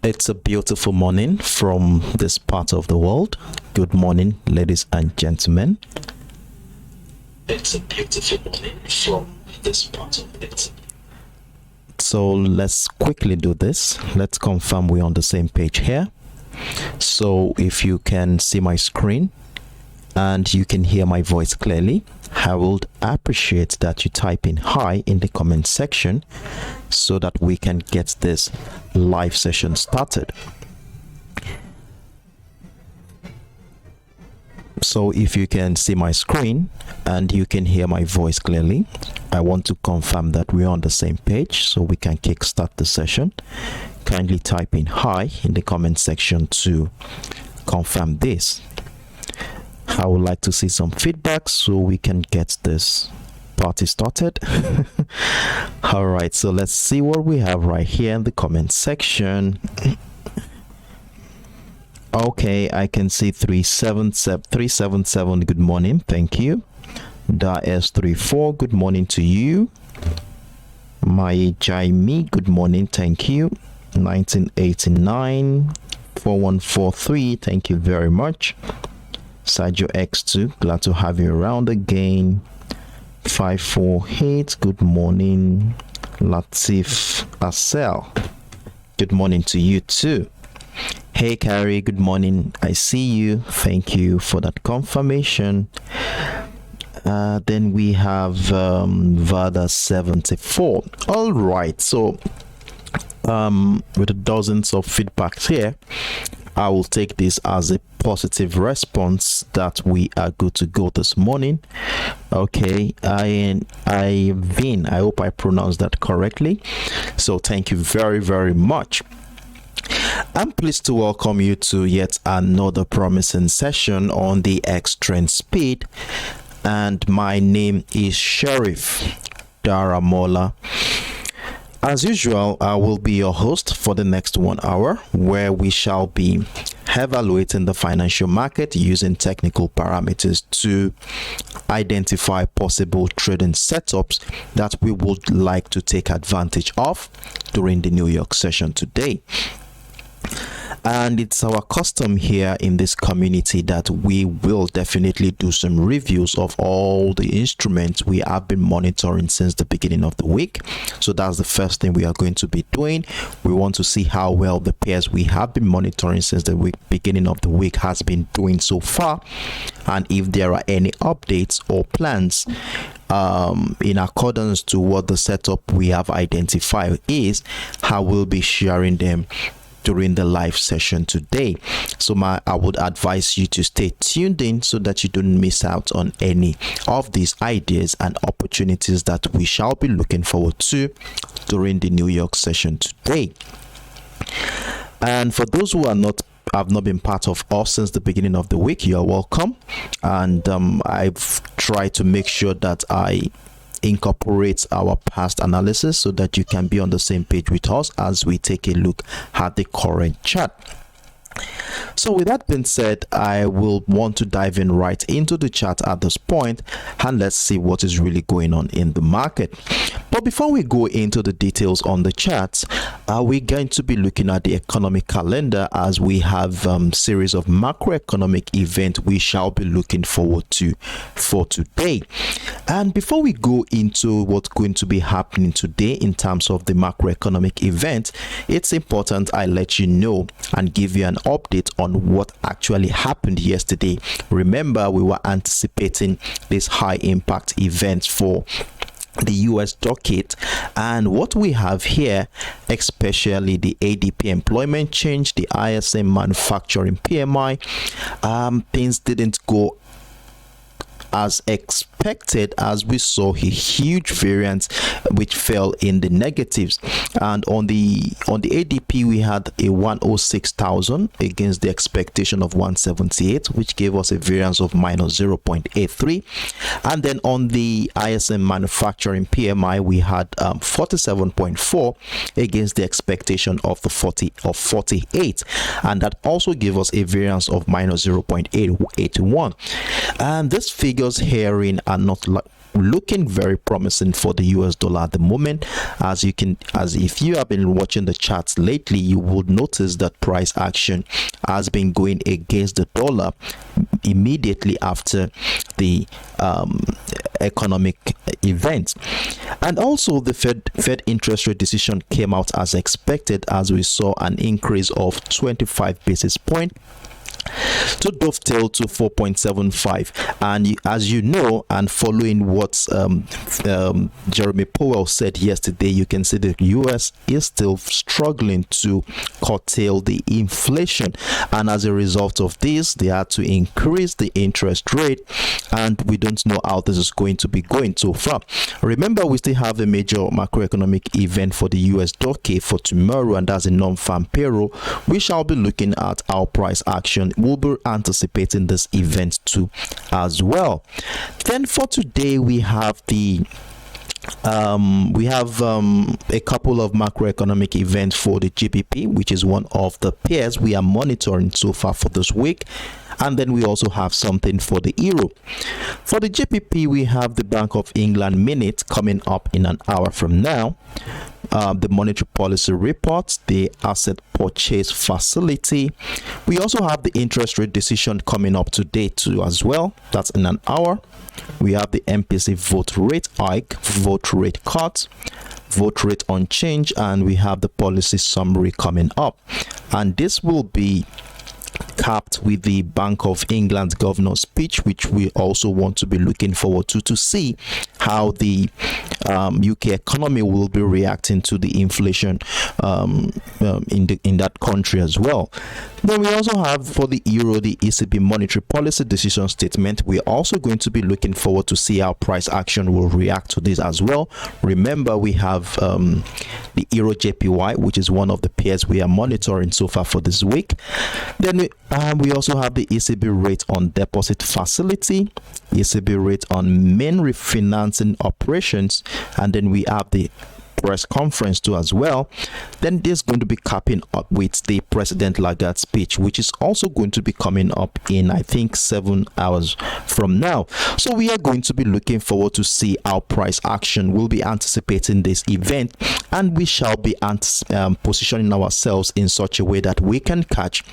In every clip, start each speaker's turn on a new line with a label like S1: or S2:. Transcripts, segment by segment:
S1: It's a beautiful morning from this part of the world. Good morning, ladies and gentlemen. It's a beautiful morning from this part of it. So let's quickly do this. Let's confirm we're on the same page here. So if you can see my screen and you can hear my voice clearly, I would appreciate that you type in hi in the comment section so that we can get this live session started. So if you can see my screen and you can hear my voice clearly, I want to confirm that we're on the same page so we can kickstart the session. Kindly type in hi in the comment section to confirm this. I would like to see some feedback so we can get this party started. All right, so let's see what we have right here in the comment section. Okay, I can see 377 good morning, thank you. Da S34, good morning to you. My Jaime, good morning, thank you. 1989 4143, thank you very much. Sergio X2, glad to have you around again. 548, good morning. Latif Asel, good morning to you too. Hey Carrie, good morning, I see you, thank you for that confirmation. Then we have Vada 74. All right, so with dozens of feedbacks here, I will take this as a positive response that we are good to go this morning. Okay, I hope I pronounced that correctly. So thank you very, very much. I'm pleased to welcome you to yet another promising session on the X Trend Speed, and my name is Sheriff Daramola. As usual, I will be your host for the next 1 hour, where we shall be evaluating the financial market using technical parameters to identify possible trading setups that we would like to take advantage of during the New York session today. And it's our custom here in this community that we will definitely do some reviews of all the instruments we have been monitoring since the beginning of the week. So that's the first thing we are going to be doing. We want to see how well the pairs we have been monitoring since the beginning of the week has been doing so far, and if there are any updates or plans in accordance to what the setup we have identified is, I will be sharing them during the live session today. So I would advise you to stay tuned in so that you don't miss out on any of these ideas and opportunities that we shall be looking forward to during the New York session today. And for those who have not been part of us since the beginning of the week, you are welcome. And I've tried to make sure that I incorporate our past analysis so that you can be on the same page with us as we take a look at the current chart. So with that being said, I will want to dive in right into the chart at this point, and let's see what is really going on in the market. But before we go into the details on the charts, we're going to be looking at the economic calendar, as we have series of macroeconomic events we shall be looking forward to for today. And before we go into what's going to be happening today in terms of the macroeconomic event, it's important I let you know and give you an update on what actually happened yesterday. Remember, we were anticipating this high impact event for the US docket, and what we have here, especially the ADP employment change, the ISM manufacturing PMI, things didn't go as expected, as we saw a huge variance which fell in the negatives. And on the ADP, we had a 106,000 against the expectation of 178, which gave us a variance of minus 0.83. And then on the ISM manufacturing PMI, we had 47.4 against the expectation of the 48, and that also gave us a variance of minus 0.881. And this figures herein are not looking very promising for the US dollar at the moment. As if you have been watching the charts lately, you would notice that price action has been going against the dollar immediately after the economic event. And also the Fed interest rate decision came out as expected, as we saw an increase of 25 basis points to dovetail to 4.75. And as you know, and following what Jeremy Powell said yesterday, you can see the US is still struggling to curtail the inflation, and as a result of this, they had to increase the interest rate, and we don't know how this is going to be going so far. Remember, we still have a major macroeconomic event for the US docket for tomorrow, and that's a non-farm payroll. We shall be looking at our price action. We'll be anticipating this event too as well. Then for today, we have a couple of macroeconomic events for the GBP, which is one of the pairs we are monitoring so far for this week. And then we also have something for the euro. For the GBP, we have the Bank of England minute coming up in an hour from now. The monetary policy report, the asset purchase facility. We also have the interest rate decision coming up today too as well. That's in an hour. We have the MPC vote rate hike, vote rate cut, vote rate unchanged, and we have the policy summary coming up. And this will be capped with the Bank of England's governor's speech, which we also want to be looking forward to see how the UK economy will be reacting to the inflation in that country as well. Then we also have for the euro the ECB monetary policy decision statement. We're also going to be looking forward to see how price action will react to this as well. Remember, we have the EURJPY, which is one of the pairs we are monitoring so far for this week. Then we also have the ECB rate on deposit facility, ECB rate on main refinancing operations, and then we have the press conference too as well. Then there's going to be capping up with the President Lagarde speech, which is also going to be coming up in, I think, 7 hours from now. So we are going to be looking forward to see how price action will be anticipating this event, and we shall be positioning ourselves in such a way that we can catch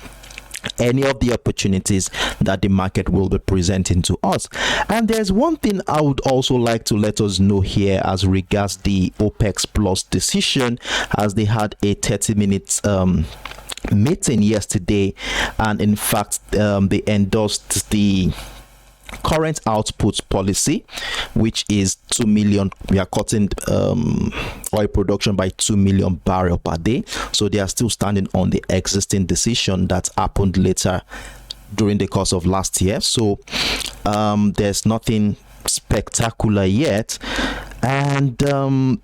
S1: any of the opportunities that the market will be presenting to us. And there's one thing I would also like to let us know here as regards the OPEC Plus decision, as they had a 30-minute meeting yesterday, and in fact they endorsed the current output policy, which is 2 million. We are cutting oil production by 2 million barrels per day. So they are still standing on the existing decision that happened later during the course of last year. So there's nothing spectacular yet, and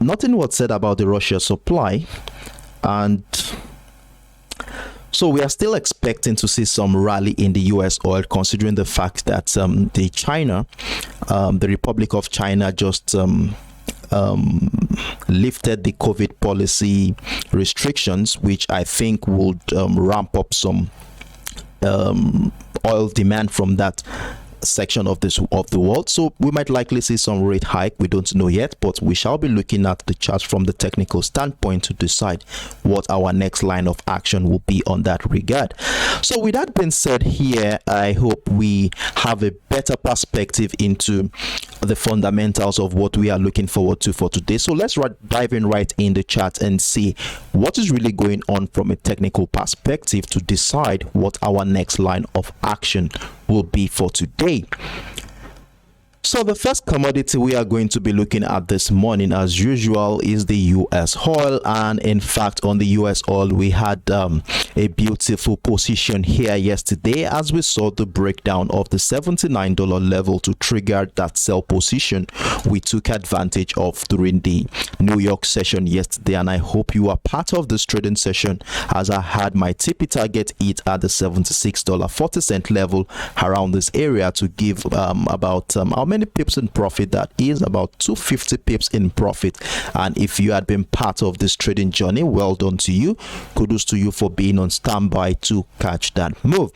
S1: nothing was said about the Russia supply. And so we are still expecting to see some rally in the US oil, considering the fact that the Republic of China just lifted the COVID policy restrictions, which I think would ramp up some oil demand from that section of the world. So we might likely see some rate hike. We don't know yet, but we shall be looking at the charts from the technical standpoint to decide what our next line of action will be on that regard. So with that being said here, I hope we have a better perspective into the fundamentals of what we are looking forward to for today. So let's dive in right in the chart and see what is really going on from a technical perspective to decide what our next line of action will be for today. So the first commodity we are going to be looking at this morning, as usual, is the US oil. And in fact, on the US oil, we had a beautiful position here yesterday, as we saw the breakdown of the $79 level to trigger that sell position we took advantage of during the New York session yesterday. And I hope you are part of this trading session, as I had my TP target hit at the $76.40 level around this area to give about how many pips in profit? That is about 250 pips in profit. And if you had been part of this trading journey, well done to you. Kudos to you for being on standby to catch that move.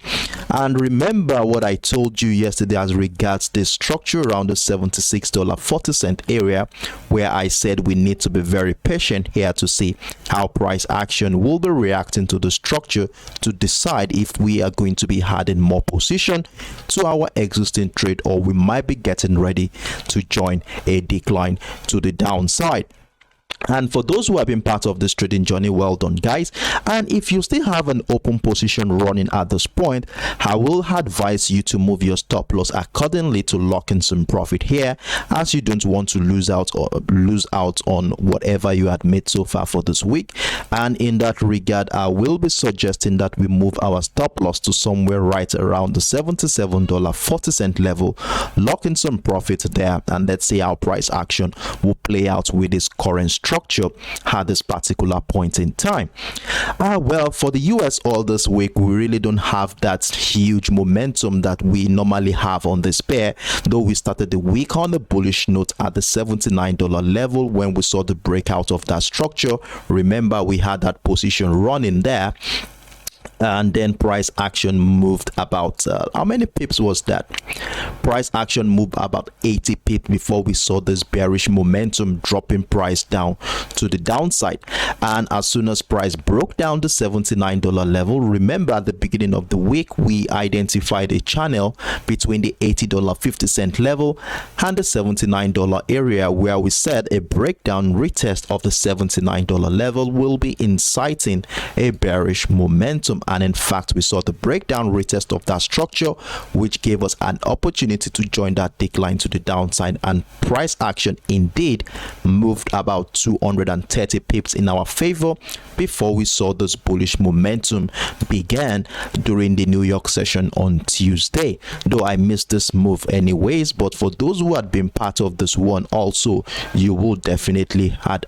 S1: And remember what I told you yesterday as regards the structure around the $76.40 area, where I said we need to be very patient here to see how price action will be reacting to the structure to decide if we are going to be adding more position to our existing trade, or we might be getting ready to join a decline to the downside. And for those who have been part of this trading journey, well done, guys. And if you still have an open position running at this point, I will advise you to move your stop loss accordingly to lock in some profit here, as you don't want to lose out on whatever you had made so far for this week. And in that regard, I will be suggesting that we move our stop loss to somewhere right around the $77.40 level, lock in some profit there, and let's see how price action will play out with this current structure at this particular point in time. Well, for the US oil this week, we really don't have that huge momentum that we normally have on this pair, though we started the week on a bullish note at the $79 level when we saw the breakout of that structure. Remember, we had that position running there, and then price action moved about how many pips was that? Price action moved about 80 pips before we saw this bearish momentum dropping price down to the downside. And as soon as price broke down the $79 level, remember at the beginning of the week we identified a channel between the $80.50 level and the $79 area, where we said a breakdown retest of the $79 level will be inciting a bearish momentum. And in fact, we saw the breakdown retest of that structure, which gave us an opportunity to join that decline to the downside, and price action indeed moved about 230 pips in our favor before we saw this bullish momentum began during the New York session on Tuesday. Though I missed this move anyways, but for those who had been part of this one also, you will definitely had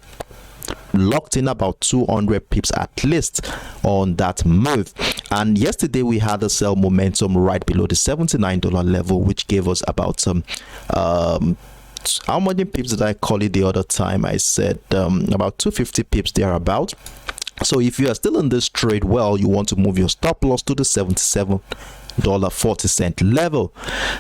S1: locked in about 200 pips at least on that move. And yesterday we had a sell momentum right below the $79 level, which gave us about how many pips did I call it the other time? I said about 250 pips thereabout. So if you are still in this trade, well, you want to move your stop loss to the $77.40 level.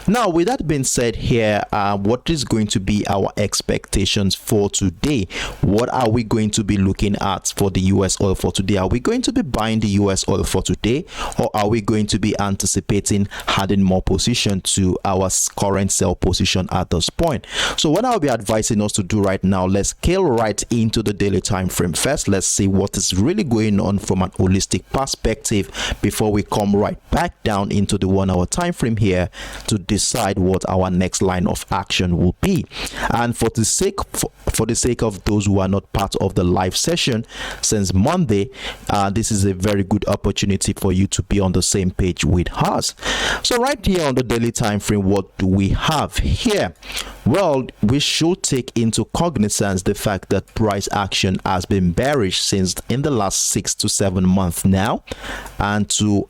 S1: Now, with that being said here, what is going to be our expectations for today? What are we going to be looking at for the US oil for today? Are we going to be buying the US oil for today, or are we going to be anticipating adding more position to our current sell position at this point? So what I'll be advising us to do right now, let's scale right into the daily time frame first. Let's see what is really going on from an holistic perspective before we come right back down into the 1 hour time frame here to decide what our next line of action will be. And for the sake of those who are not part of the live session since Monday, this is a very good opportunity for you to be on the same page with us. So right here on the daily time frame, what do we have here? Well, we should take into cognizance the fact that price action has been bearish since in the last 6 to 7 months now, and to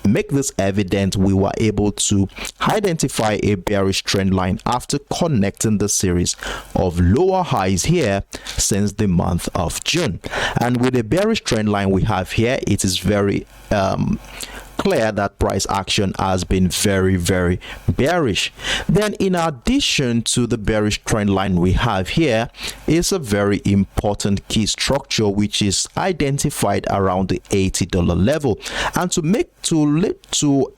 S1: make this evident, we were able to identify a bearish trend line after connecting the series of lower highs here since the month of June. And with the bearish trend line we have here, it is very clear that price action has been very bearish. Then in addition to the bearish trend line we have here is a very important key structure which is identified around the $80 level. And to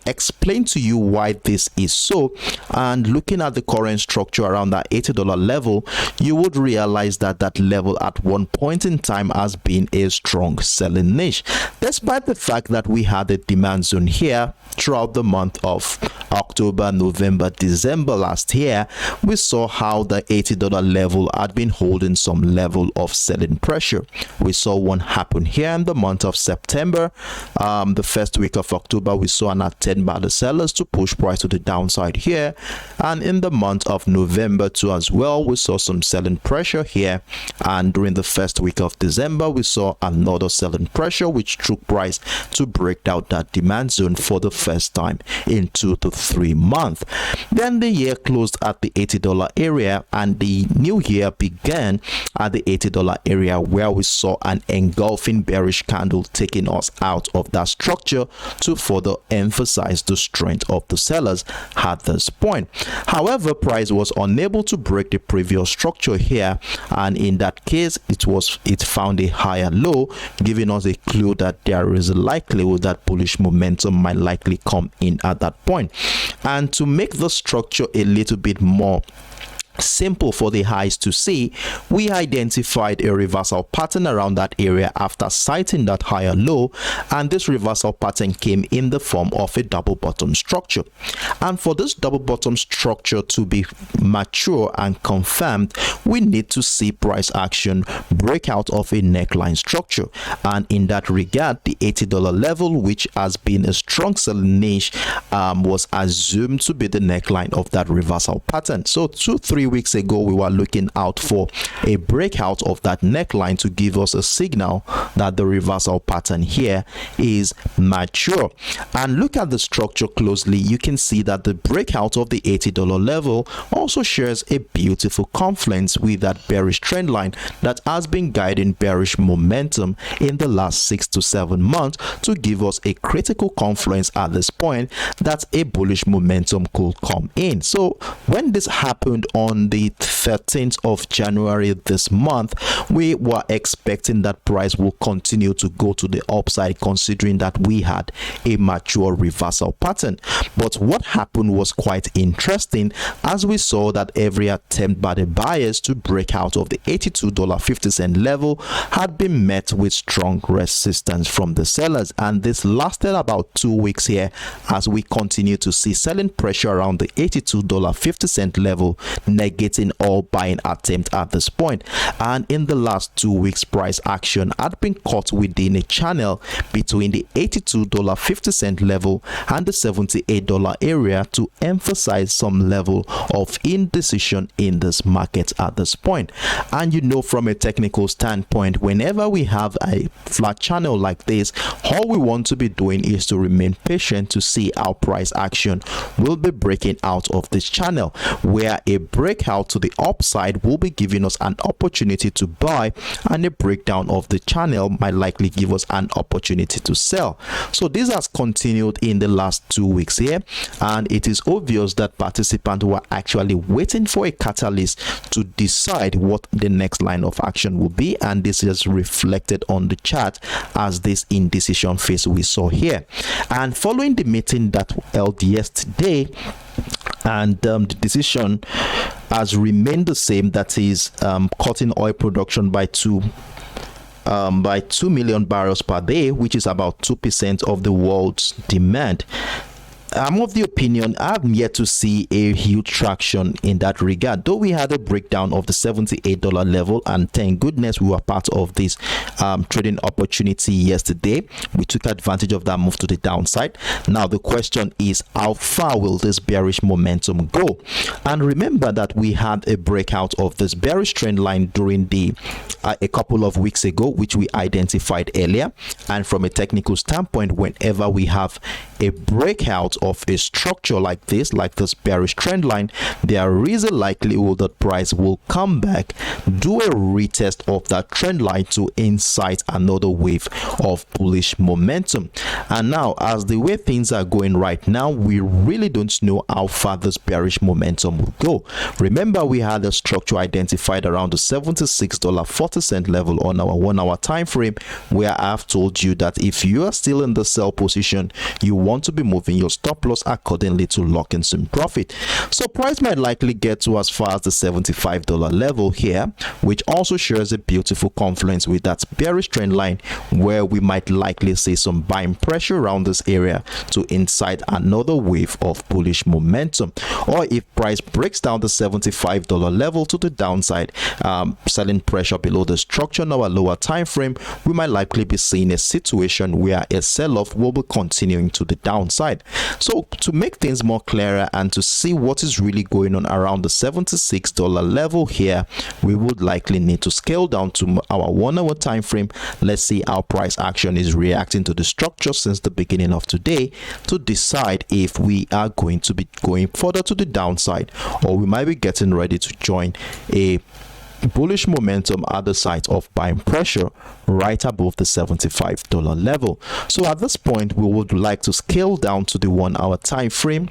S1: explain to you why this is so, and looking at the current structure around that $80 level, you would realize that that level at one point in time has been a strong selling niche, despite the fact that we had a demand zone here throughout the month of October, November, December last year. We saw how the $80 level had been holding some level of selling pressure. We saw one happen here in the month of September. The first week of October, we saw an attempt by the sellers to push price to the downside here, and in the month of November too as well, we saw some selling pressure here, and during the first week of December, we saw another selling pressure which took price to break out that demand resistance zone for the first time in 2 to 3 months. Then the year closed at the $80 area, and the new year began at the $80 area, where we saw an engulfing bearish candle taking us out of that structure to further emphasize the strength of the sellers at this point. However, price was unable to break the previous structure here, and in that case it found a higher low, giving us a clue that there is a likelihood that bullish momentum might likely come in at that point. And to make the structure a little bit more simple for the eyes to see, we identified a reversal pattern around that area after sighting that higher low, and this reversal pattern came in the form of a double bottom structure. And for this double bottom structure to be mature and confirmed, we need to see price action break out of a neckline structure, and in that regard, the $80 level, which has been a strong selling niche, was assumed to be the neckline of that reversal pattern. So 2-3 weeks ago, we were looking out for a breakout of that neckline to give us a signal that the reversal pattern here is mature. And look at the structure closely. You can see that the breakout of the $80 level also shares a beautiful confluence with that bearish trend line that has been guiding bearish momentum in the last 6 to 7 months to give us a critical confluence at this point that a bullish momentum could come in. So when this happened on the 13th of January this month, we were expecting that price will continue to go to the upside, considering that we had a mature reversal pattern. But what happened was quite interesting, as we saw that every attempt by the buyers to break out of the $82.50 level had been met with strong resistance from the sellers, and this lasted about 2 weeks here as we continue to see selling pressure around the $82.50 level, negating all buying attempt at this point. And in the last 2 weeks, price action had been caught within a channel between the $82.50 level and the $78 area to emphasize some level of indecision in this market at this point. And you know, from a technical standpoint, whenever we have a flat channel like this, all we want to be doing is to remain patient to see how price action will be breaking out of this channel, where a breakout to the upside will be giving us an opportunity to buy, and a breakdown of the channel might likely give us an opportunity to sell. So this has continued in the last 2 weeks here, and it is obvious that participants were actually waiting for a catalyst to decide what the next line of action will be, and this is reflected on the chart as this indecision phase we saw here. And following the meeting that held yesterday, and the decision has remained the same, that is cutting oil production by 2 million barrels per day, which is about 2% of the world's demand. I'm of the opinion I've yet to see a huge traction in that regard, though we had a breakdown of the $78 level, and thank goodness we were part of this trading opportunity yesterday. We took advantage of that move to the downside. Now the question is, how far will this bearish momentum go? And remember that we had a breakout of this bearish trend line during the a couple of weeks ago, which we identified earlier. And from a technical standpoint, whenever we have a breakout of a structure like this bearish trend line, there is a likelihood that price will come back, do a retest of that trend line to incite another wave of bullish momentum. And now, as the way things are going right now, we really don't know how far this bearish momentum will go. Remember, we had a structure identified around the $76.40 level on our 1 hour time frame, where I've told you that if you are still in the sell position, you want to be moving your stop loss accordingly to lock in some profit. So price might likely get to as far as the $75 level here, which also shares a beautiful confluence with that bearish trend line, where we might likely see some buying pressure around this area to incite another wave of bullish momentum. Or if price breaks down the $75 level to the downside, selling pressure below the structure on our lower time frame, we might likely be seeing a situation where a sell-off will be continuing to the downside. So to make things more clearer and to see what is really going on around the $76 level here, we would likely need to scale down to our 1 hour time frame. Let's see how price action is reacting to the structure since the beginning of today to decide if we are going to be going further to the downside, or we might be getting ready to join a bullish momentum at the site of buying pressure right above the $75 level. So at this point, we would like to scale down to the 1 hour time frame,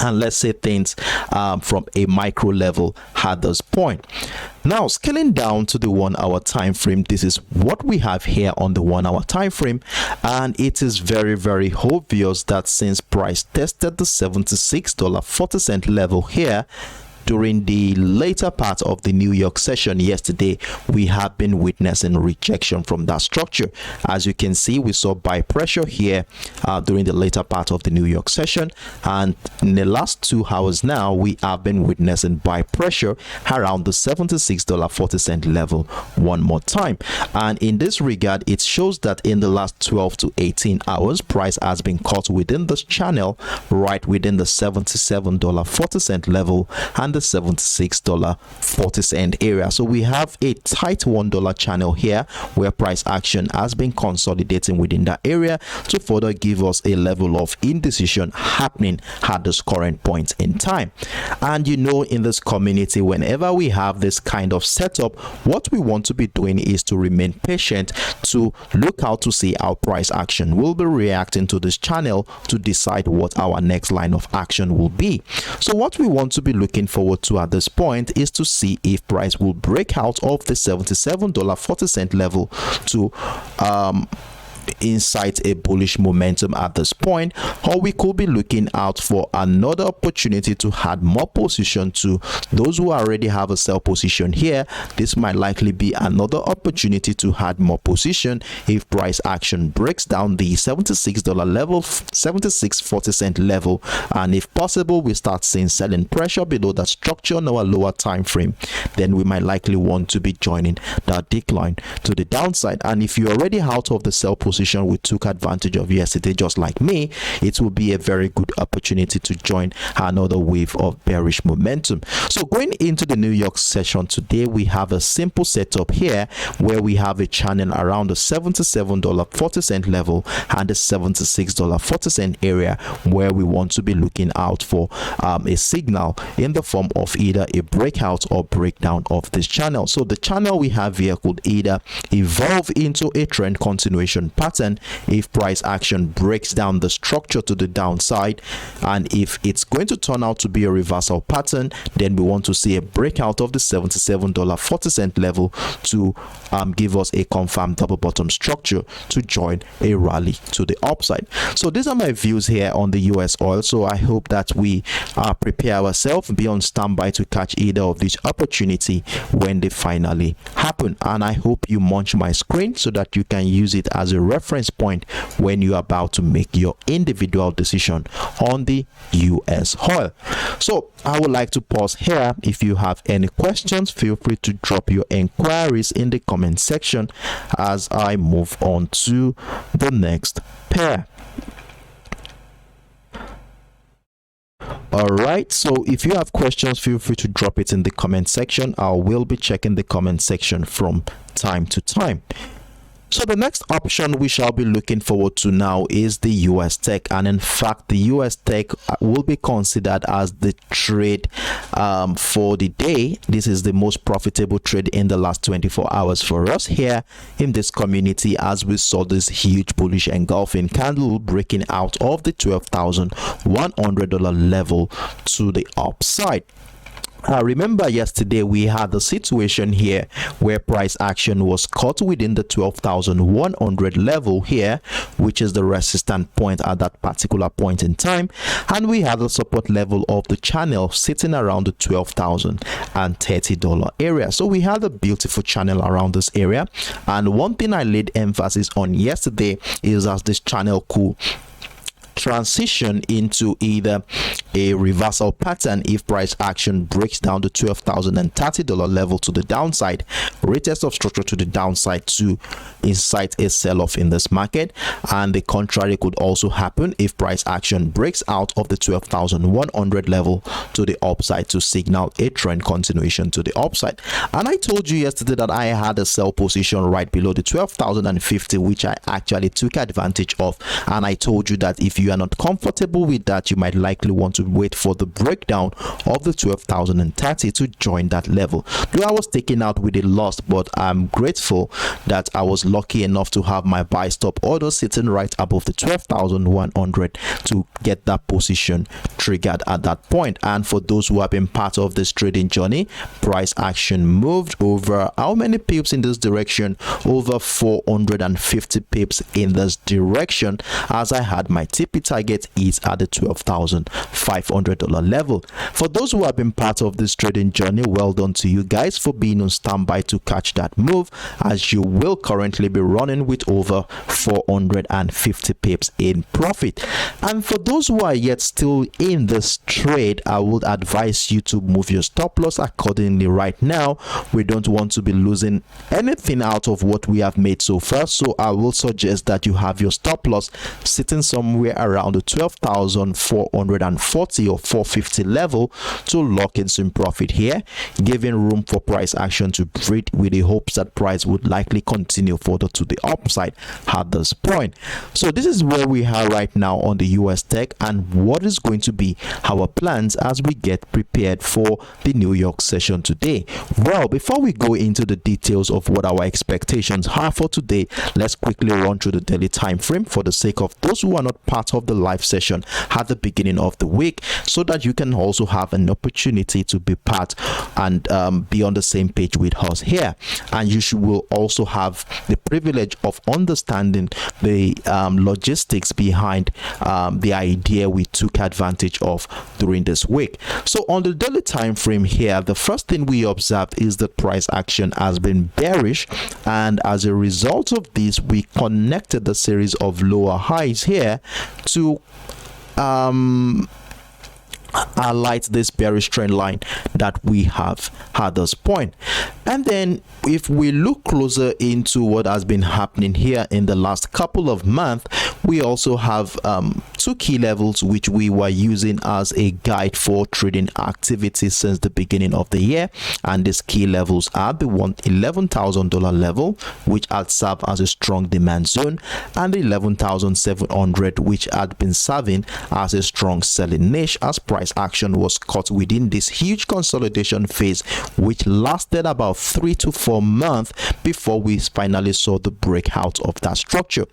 S1: and let's say things from a micro level at this point. Now, scaling down to the 1 hour time frame, this is what we have here on the 1 hour time frame, and it is very obvious that since price tested the $76.40 level here during the later part of the New York session yesterday, we have been witnessing rejection from that structure. As you can see, we saw buy pressure here during the later part of the New York session, and in the last 2 hours now, we have been witnessing buy pressure around the $76.40 level one more time. And in this regard, it shows that in the last 12 to 18 hours, price has been caught within this channel, right within the $77.40 level and the $76.40 area. So we have a tight $1 channel here where price action has been consolidating within that area to further give us a level of indecision happening at this current point in time. And you know, in this community, whenever we have this kind of setup, what we want to be doing is to remain patient, to look out to see how price action will be reacting to this channel to decide what our next line of action will be. So what we want to be looking forward to at this point is to see if price will break out of the $77.40 level to incite a bullish momentum at this point, or we could be looking out for another opportunity to add more position to those who already have a sell position here. This might likely be another opportunity to add more position if price action breaks down the $76 level, $76.40 level, and if possible we start seeing selling pressure below that structure on our lower time frame, then we might likely want to be joining that decline to the downside. And if you're already out of the sell position we took advantage of yesterday, just like me, it will be a very good opportunity to join another wave of bearish momentum. So going into the New York session today, we have a simple setup here where we have a channel around the $77.40 level and the $76.40 area where we want to be looking out for a signal in the form of either a breakout or breakdown of this channel. So the channel we have here could either evolve into a trend continuation pattern if price action breaks down the structure to the downside, and if it's going to turn out to be a reversal pattern, then we want to see a breakout of the $77.40 level to give us a confirmed double bottom structure to join a rally to the upside. So these are my views here on the US oil. So I hope that we prepare ourselves, be on standby to catch either of these opportunity when they finally happen. And I hope you munch my screen so that you can use it as a reference point when you're about to make your individual decision on the US oil. So I would like to pause here. If you have any questions, feel free to drop your inquiries in the comment section as I move on to the next pair. Alright, so if you have questions, feel free to drop it in the comment section. I will be checking the comment section from time to time. So the next option we shall be looking forward to now is the US tech, and in fact the US tech will be considered as the trade for the day. This is the most profitable trade in the last 24 hours for us here in this community, as we saw this huge bullish engulfing candle breaking out of the $12,100 level to the upside. Remember yesterday we had the situation here where price action was caught within the 12,100 level here, which is the resistance point at that particular point in time, and we had the support level of the channel sitting around the $12,030 area. So we had a beautiful channel around this area, and one thing I laid emphasis on yesterday is as this channel could transition into either a reversal pattern if price action breaks down the $12,030 level to the downside, retest of structure to the downside to incite a sell-off in this market, and the contrary could also happen if price action breaks out of the 12,100 level to the upside to signal a trend continuation to the upside. And I told you yesterday that I had a sell position right below the 12,050, which I actually took advantage of, and I told you that if you are not comfortable with that, you might likely want to wait for the breakdown of the 12,030 to join that level. Though I was taken out with a loss, but I'm grateful that I was lucky enough to have my buy stop order sitting right above the 12,100 to get that position triggered at that point. And for those who have been part of this trading journey, price action moved over how many pips in this direction? Over 450 pips in this direction, as I had my TP target is at the $12,500 level. For those who have been part of this trading journey, well done to you guys for being on standby to catch that move, as you will currently be running with over 450 pips in profit. And for those who are yet still in this trade, I would advise you to move your stop loss accordingly right now. We don't want to be losing anything out of what we have made so far, so I will suggest that you have your stop loss sitting somewhere around the 12,440 or 450 level to lock in some profit here, giving room for price action to breathe with the hopes that price would likely continue further to the upside at this point. So this is where we are right now on the US tech, and what is going to be our plans as we get prepared for the New York session today. Well, before we go into the details of what our expectations are for today, let's quickly run through the daily time frame for the sake of those who are not part of the live session at the beginning of the week, so that you can also have an opportunity to be part and be on the same page with us here. And you will also have the privilege of understanding the logistics behind the idea we took advantage of during this week. So on the daily time frame here, the first thing we observed is that price action has been bearish, and as a result of this, we connected the series of lower highs here to highlight this bearish trend line that we have at this point. And then if we look closer into what has been happening here in the last couple of months, we also have two key levels which we were using as a guide for trading activity since the beginning of the year, and these key levels are the $11,000 level, which had served as a strong demand zone, and the 11,700, which had been serving as a strong selling niche, as price action was caught within this huge consolidation phase, which lasted about 3 to 4 months before we finally saw the breakout of that structure.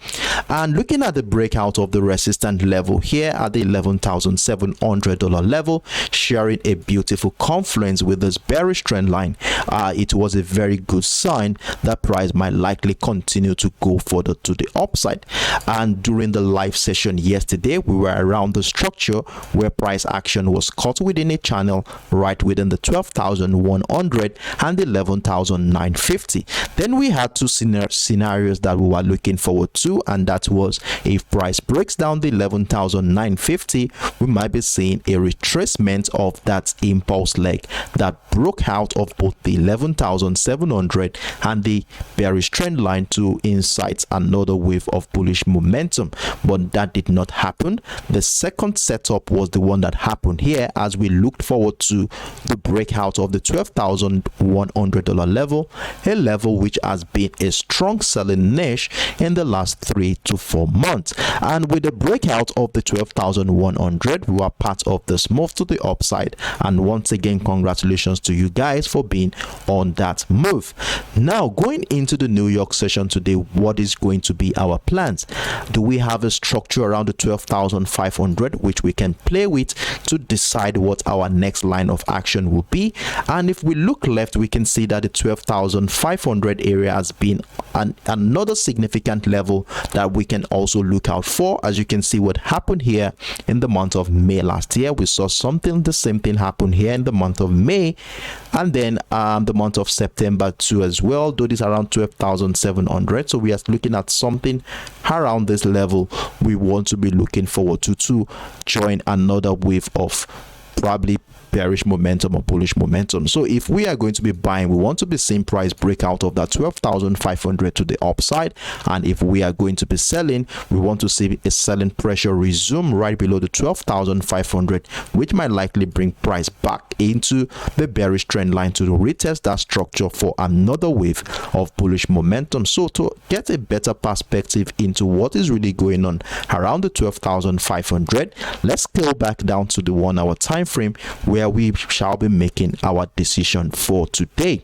S1: And looking at the breakout of the resistance level here at the $11,700 level, sharing a beautiful confluence with this bearish trend line, it was a very good sign that price might likely continue to go further to the upside. And during the live session yesterday, we were around the structure where price action was caught within a channel right within the 12,100 and 11,950. Then we had two scenarios that we were looking forward to, and that was if price breaks down the 11,950, we might be seeing a retracement of that impulse leg that broke out of both the 11,700 and the bearish trend line to incite another wave of bullish momentum, but that did not happen. The second setup was the one that happened here as we looked forward to the breakout of the $12,100 level, a level which has been a strong selling niche in the last 3 to 4 months. And with the breakout of the 12,100, we are part of this move to the upside, and once again, congratulations to you guys for being on that move. Now, going into the New York session today, what is going to be our plans? Do we have a structure around the 12,500 which we can play with to decide what our next line of action will be? And if we look left, we can see that the 12,500 area has been another significant level that we can also look out for. As you can see, what happened here in the month of May last year. We saw the same thing happen here in the month of May, and then the month of September too as well, though this around 12,700. So we are looking at something around this level. We want to be looking forward to join another wave of probably bearish momentum or bullish momentum. So if we are going to be buying, we want to be seeing price break out of that 12,500 to the upside, and if we are going to be selling, we want to see a selling pressure resume right below the 12,500, which might likely bring price back into the bearish trend line to retest that structure for another wave of bullish momentum. So to get a better perspective into what is really going on around the 12,500, let's scale back down to the 1 hour time frame where we shall be making our decision for today.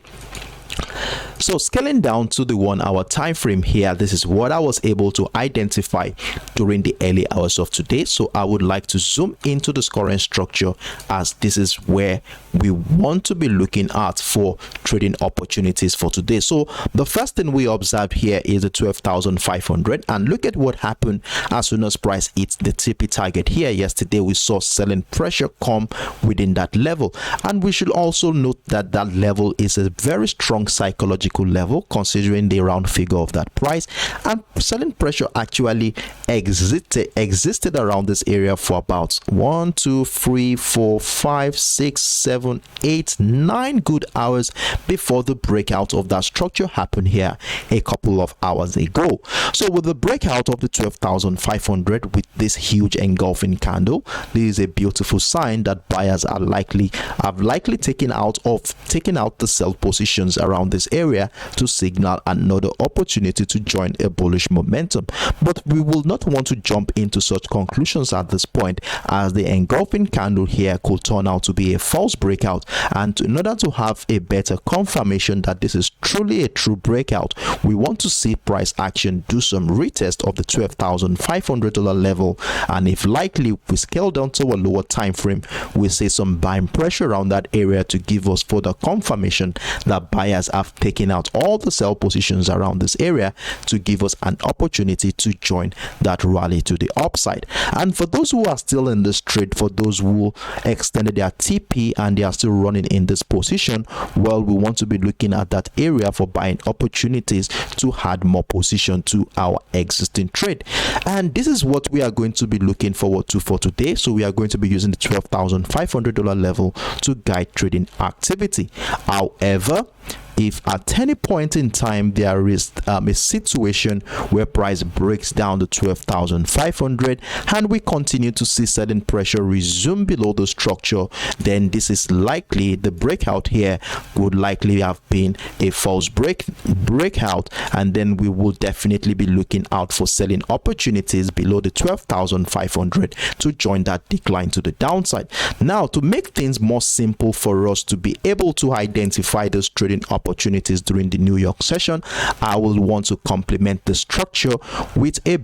S1: So scaling down to the 1 hour time frame here, this is what I was able to identify during the early hours of today. So I would like to zoom into the current structure, as this is where we want to be looking at for trading opportunities for today. So the first thing we observe here is the 12,500, and look at what happened as soon as price hits the TP target here. Yesterday we saw selling pressure come within that level, and we should also note that that level is a very strong psychological level considering the round figure of that price, and selling pressure actually existed around this area for about 1 2 3 4 5 6 7 8 9 good hours before the breakout of that structure happened here a couple of hours ago. So with the breakout of the 12,500 with this huge engulfing candle, this is a beautiful sign that buyers have likely taken out the sell positions around this area to signal another opportunity to join a bullish momentum. But we will not want to jump into such conclusions at this point, as the engulfing candle here could turn out to be a false breakout, and in order to have a better confirmation that this is truly a true breakout, we want to see price action do some retest of the $12,500 level, and if likely we scale down to a lower time frame, we see some buying pressure around that area to give us further confirmation that buyers have taken out all the sell positions around this area to give us an opportunity to join that rally to the upside. And for those who are still in this trade, for those who extended their TP and they are still running in this position, well, we want to be looking at that area for buying opportunities to add more position to our existing trade. And this is what we are going to be looking forward to for today. So we are going to be using the $12,500 level to guide trading activity. However, if at any point in time there is a situation where price breaks down to 12,500 and we continue to see selling pressure resume below the structure, then this is likely the breakout here would likely have been a false breakout, and then we will definitely be looking out for selling opportunities below the 12,500 to join that decline to the downside. Now, to make things more simple for us to be able to identify those trading opportunities during the New York session, I will want to complement the structure with a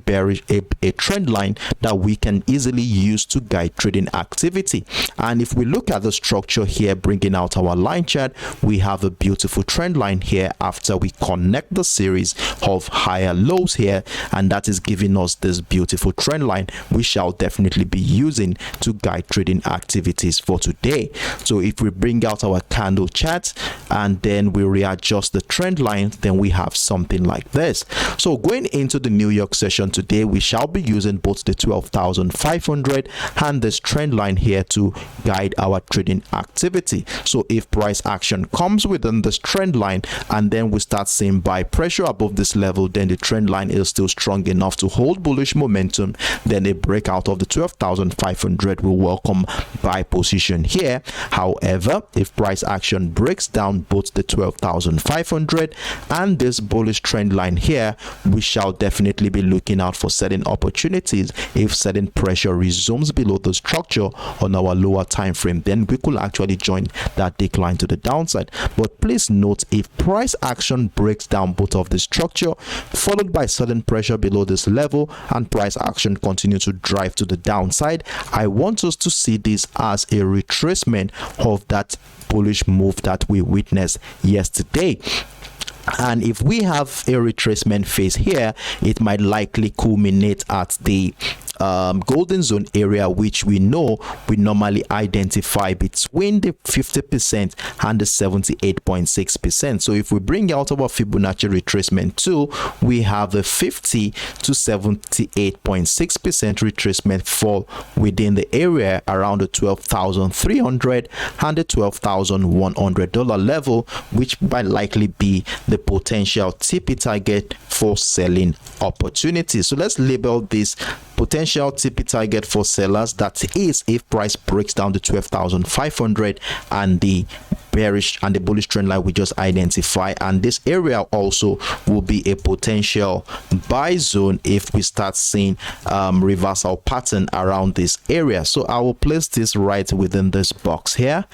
S1: trend line that we can easily use to guide trading activity. And if we look at the structure here, bringing out our line chart, we have a beautiful trend line here after we connect the series of higher lows here, and that is giving us this beautiful trend line we shall definitely be using to guide trading activities for today. So if we bring out our candle chart and then we readjust the trend line, then we have something like this. So going into the New York session today, we shall be using both the 12,500 and this trend line here to guide our trading activity. So if price action comes within this trend line and then we start seeing buy pressure above this level, then the trend line is still strong enough to hold bullish momentum, then a breakout of the 12,500 will welcome buy position here. However, if price action breaks down both the 12,500 and this bullish trend line here, we shall definitely be looking out for selling opportunities. If selling pressure resumes below the structure on our lower time frame, then we could actually join that decline to the downside. But please note, if price action breaks down both of the structure followed by selling pressure below this level and price action continue to drive to the downside, I want us to see this as a retracement of that bullish move that we witnessed yesterday. And if we have a retracement phase here, it might likely culminate at the golden zone area, which we know we normally identify between the 50% and the 78.6%. So if we bring out our Fibonacci retracement tool, we have the 50 to 78.6% retracement fall within the area around the $12,300 and the $12,100 level, which might likely be the potential TP target for selling opportunities. So let's label this potential TP target for sellers. That is if price breaks down to 12,500 and the bearish and the bullish trend line we just identify, and this area also will be a potential buy zone if we start seeing reversal pattern around this area. So I will place this right within this box here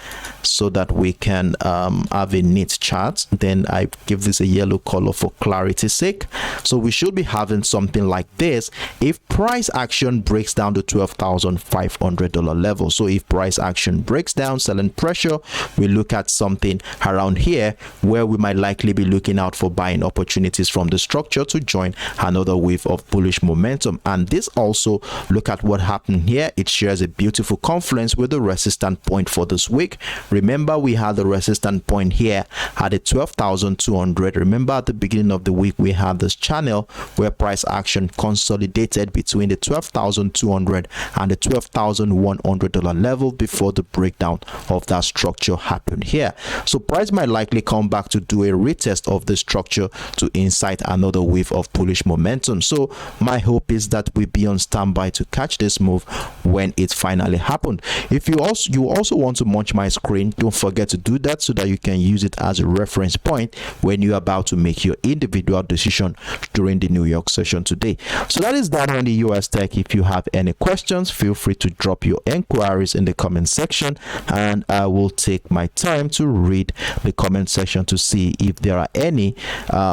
S1: so that we can have a neat chart. Then I give this a yellow color for clarity's sake. So we should be having something like this if price action breaks down to $12,500 level. So if price action breaks down, selling pressure, we look at something around here where we might likely be looking out for buying opportunities from the structure to join another wave of bullish momentum. And this also, look at what happened here. It shares a beautiful confluence with the resistance point for this week. Remember, we had the resistance point here at the 12,200. Remember, at the beginning of the week we had this channel where price action consolidated between the 12,200 and the $12,100 level before the breakdown of that structure happened here. So price might likely come back to do a retest of the structure to incite another wave of bullish momentum. So my hope is that we be on standby to catch this move when it finally happened. If you also want to munch my screen, don't forget to do that so that you can use it as a reference point when you're about to make your individual decision during the New York session today. So that is that on the US tech. If you have any questions, feel free to drop your inquiries in the comment section, and I will take my time to read the comment section to see if there are any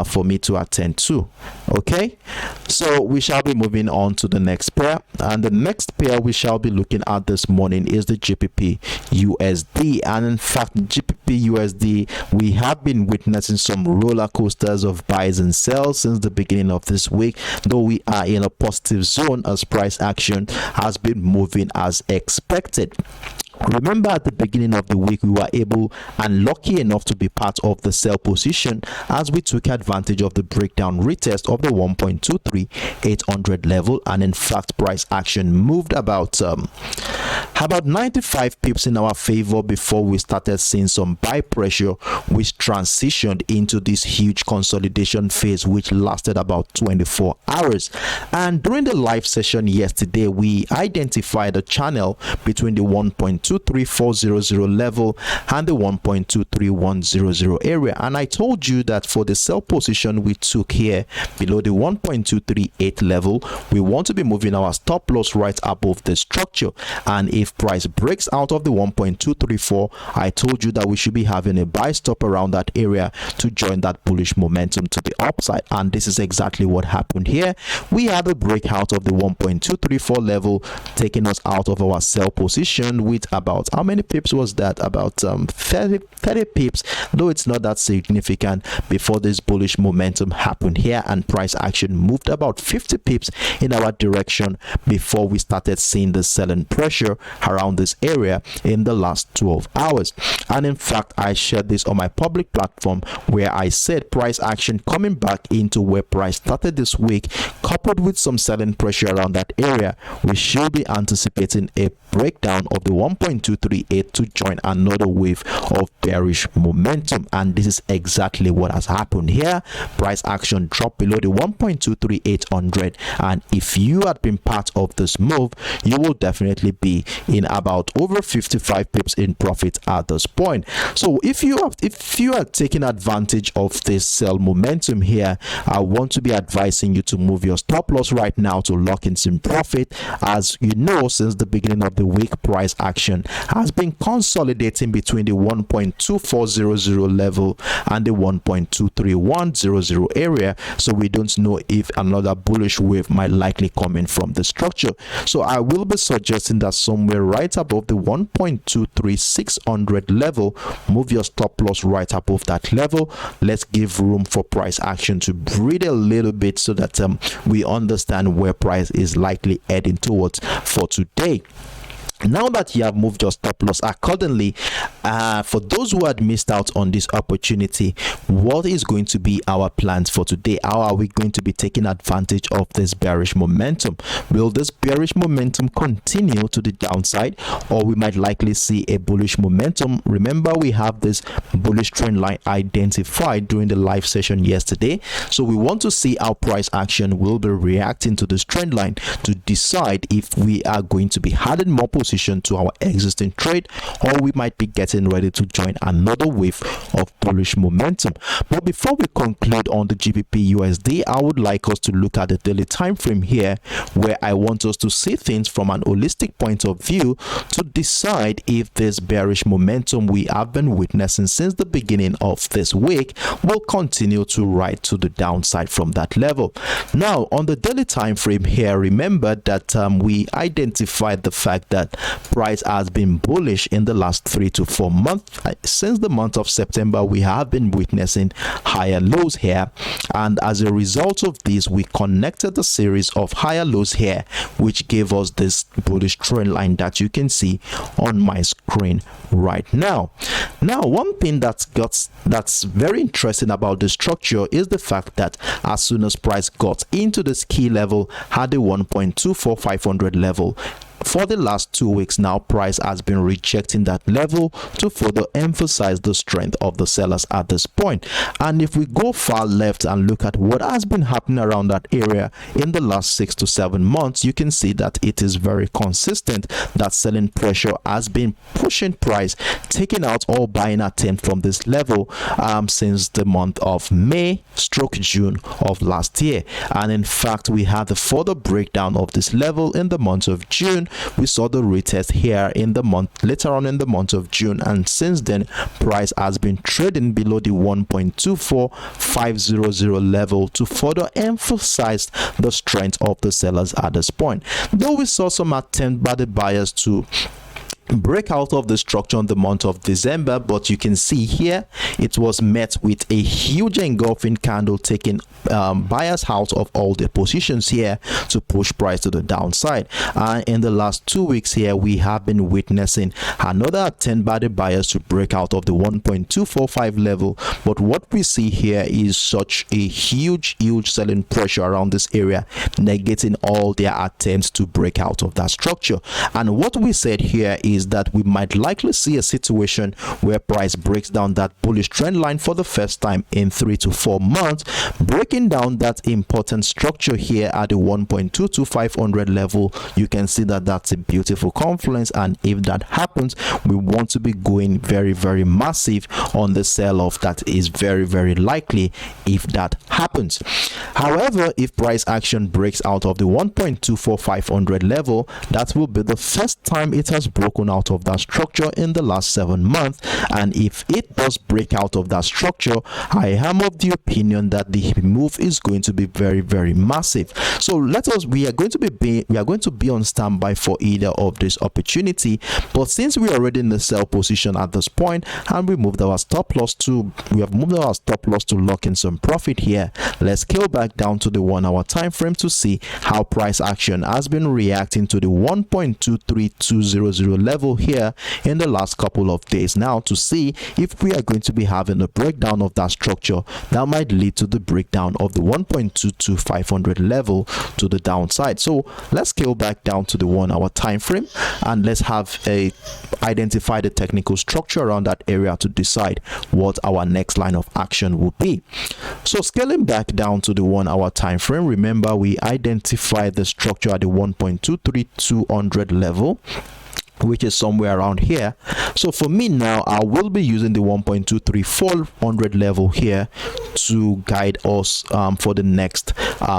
S1: for me to attend to. Okay, so we shall be moving on to the next pair, and the next pair we shall be looking at this morning is the GBPUSD. And in fact, GBPUSD, we have been witnessing some roller coasters of buys and sells since the beginning of this week, though we are in a positive zone as price action has been moving as expected. Remember, at the beginning of the week we were able and lucky enough to be part of the sell position as we took advantage of the breakdown retest of the 1.23800 level, and in fact price action moved about 95 pips in our favor before we started seeing some buy pressure, which transitioned into this huge consolidation phase which lasted about 24 hours. And during the live session yesterday, we identified a channel between the 1.23400 level and the 1.23100 area, and I told you that for the sell position we took here below the 1.238 level, we want to be moving our stop loss right above the structure, and if price breaks out of the 1.234, I told you that we should be having a buy stop around that area to join that bullish momentum to the upside, and this is exactly what happened here. We had a breakout of the 1.234 level, taking us out of our sell position with about, how many pips was that? About 30 pips, though it's not that significant, before this bullish momentum happened here, and price action moved about 50 pips in our direction before we started seeing the selling pressure around this area in the last 12 hours. And in fact, I shared this on my public platform where I said price action coming back into where price started this week, coupled with some selling pressure around that area, we should be anticipating a breakdown of the 1.238 to join another wave of bearish momentum, and this is exactly what has happened here. Price action dropped below the 1.23800, and if you had been part of this move, you will definitely be in about over 55 pips in profit at this point. So if you are taking advantage of this sell momentum here, I want to be advising you to move your stop loss right now to lock in some profit. As you know, since the beginning of the week, price action action has been consolidating between the 1.2400 level and the 1.23100 area, so we don't know if another bullish wave might likely come in from the structure. So I will be suggesting that somewhere right above the 1.23600 level, move your stop loss right above that level. Let's give room for price action to breathe a little bit so that we understand where price is likely heading towards for today. Now that you have moved your stop loss accordingly, for those who had missed out on this opportunity, what is going to be our plans for today? How are we going to be taking advantage of this bearish momentum? Will this bearish momentum continue to the downside, or we might likely see a bullish momentum? Remember, we have this bullish trend line identified during the live session yesterday, so we want to see how price action will be reacting to this trend line to decide if we are going to be adding more position to our existing trade, or we might be getting ready to join another wave of bullish momentum. But before we conclude on the GBPUSD, I would like us to look at the daily time frame here, where I want us to see things from an holistic point of view to decide if this bearish momentum we have been witnessing since the beginning of this week will continue to ride to the downside from that level. Now, on the daily time frame here, remember that we identified the fact that price has been bullish in the last 3 to 4 months. Since the month of September, we have been witnessing higher lows here, and as a result of this, we connected a series of higher lows here, which gave us this bullish trend line that you can see on my screen right now. Now, one thing that's very interesting about the structure is the fact that as soon as price got into this key level at the 1.24500 level, for the last 2 weeks now, price has been rejecting that level to further emphasize the strength of the sellers at this point. And if we go far left and look at what has been happening around that area in the last 6 to 7 months, you can see that it is very consistent that selling pressure has been pushing price, taking out all buying attempt from this level since the month of May/June of last year. And in fact, we had the further breakdown of this level in the month of June. We saw the retest here in the month later on in the month of June, and since then price has been trading below the 1.24500 level to further emphasize the strength of the sellers at this point. Though we saw some attempt by the buyers to break out of the structure in the month of December, but you can see here it was met with a huge engulfing candle, taking buyers out of all the positions here to push price to the downside. And in the last 2 weeks here, we have been witnessing another attempt by the buyers to break out of the 1.245 level, but what we see here is such a huge selling pressure around this area, negating all their attempts to break out of that structure. And what we said here is that we might likely see a situation where price breaks down that bullish trend line for the first time in 3 to 4 months, breaking down that important structure here at the 1.22500 level. You can see that that's a beautiful confluence, and if that happens, we want to be going very massive on the sell-off. That is very likely if that happens. However, if price action breaks out of the 1.24500 level, that will be the first time it has broken out of that structure in the last 7 months. And if it does break out of that structure, I am of the opinion that the move is going to be very massive. So we are going to be on standby for either of this opportunity. But since we are already in the sell position at this point, and we have moved our stop loss to lock in some profit here, let's scale back down to the 1 hour time frame to see how price action has been reacting to the 1.23200 level here in the last couple of days now, to see if we are going to be having a breakdown of that structure that might lead to the breakdown of the 1.22500 level to the downside. So let's scale back down to the 1 hour time frame, and let's identify the technical structure around that area to decide what our next line of action will be. So scaling back down to the 1 hour time frame, remember we identified the structure at the 1.23200 level. which is somewhere around here. So for me now, I will be using the 1.23400 level here to guide us for the next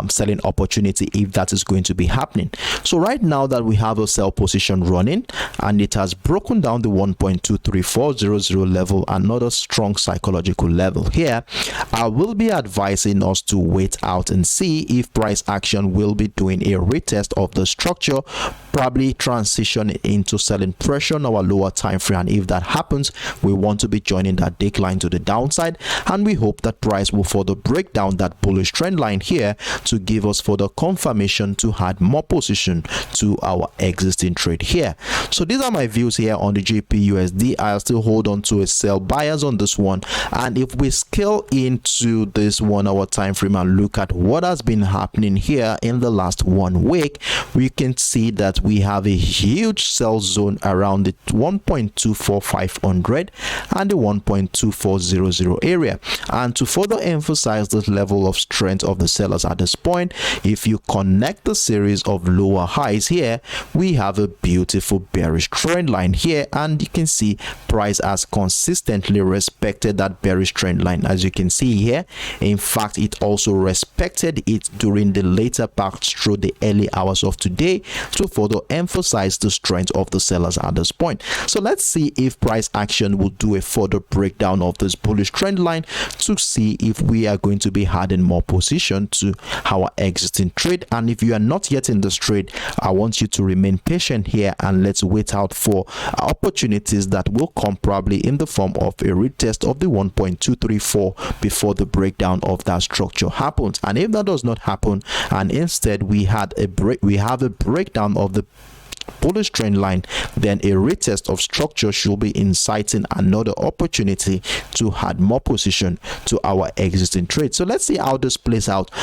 S1: selling opportunity, if that is going to be happening. So right now that we have a sell position running and it has broken down the 1.23400 level, another strong psychological level here, I will be advising us to wait out and see if price action will be doing a retest of the structure, probably transition into selling pressure on our lower time frame. And if that happens, we want to be joining that decline to the downside, and we hope that price will further break down that bullish trend line here to give us further confirmation to add more position to our existing trade here. So these are my views here on the GBPUSD. I'll still hold on to a sell bias on this one, and if we scale into this 1 hour time frame and look at what has been happening here in the last 1 week, we can see that we have a huge sell zone around the 1.24500 and the 1.2400 area. And to further emphasize the level of strength of the sellers at this point, if you connect the series of lower highs here, we have a beautiful bearish trend line here, and you can see price has consistently respected that bearish trend line, as you can see here. In fact, it also respected it during the later part through the early hours of today to further emphasize the strength of the sellers at this point. So let's see if price action will do a further breakdown of this bullish trend line to see if we are going to be adding more position to our existing trade. And if you are not yet in this trade, I want you to remain patient here, and let's wait out for opportunities that will come probably in the form of a retest of the 1.234 before the breakdown of that structure happens. And if that does not happen, and instead we have a breakdown of the bullish trend line, then a retest of structure should be inciting another opportunity to add more position to our existing trade. So let's see how this plays out.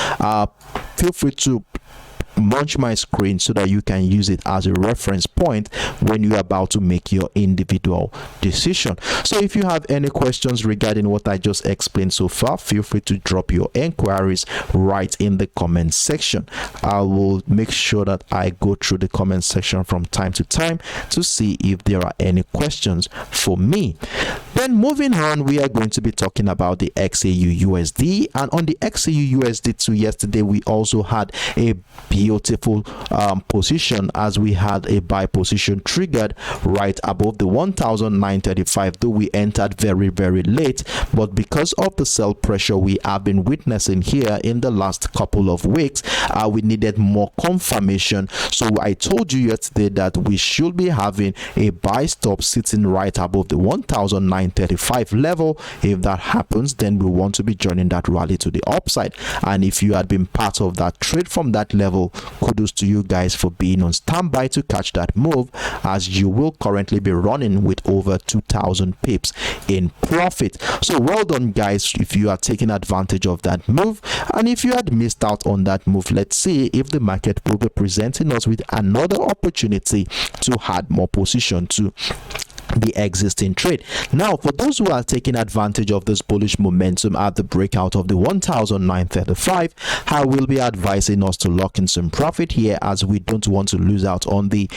S1: Feel free to munch my screen so that you can use it as a reference point when you're about to make your individual decision. So if you have any questions regarding what I just explained so far, feel free to drop your inquiries right in the comment section. I will make sure that I go through the comment section from time to time to see if there are any questions for me. Then moving on, we are going to be talking about the XAUUSD, and on the XAUUSD too, yesterday we also had a beautiful position, as we had a buy position triggered right above the 1935, though we entered very late. But because of the sell pressure we have been witnessing here in the last couple of weeks, we needed more confirmation. So I told you yesterday that we should be having a buy stop sitting right above the 1935 level. If that happens, then we want to be joining that rally to the upside. And if you had been part of that trade from that level, kudos to you guys for being on standby to catch that move, as you will currently be running with over 2,000 pips in profit. So well done guys if you are taking advantage of that move. And if you had missed out on that move, let's see if the market will be presenting us with another opportunity to add more position to the existing trade. Now, for those who are taking advantage of this bullish momentum at the breakout of the 1935, I will be advising us to lock in some profit here, as we don't want to lose out on the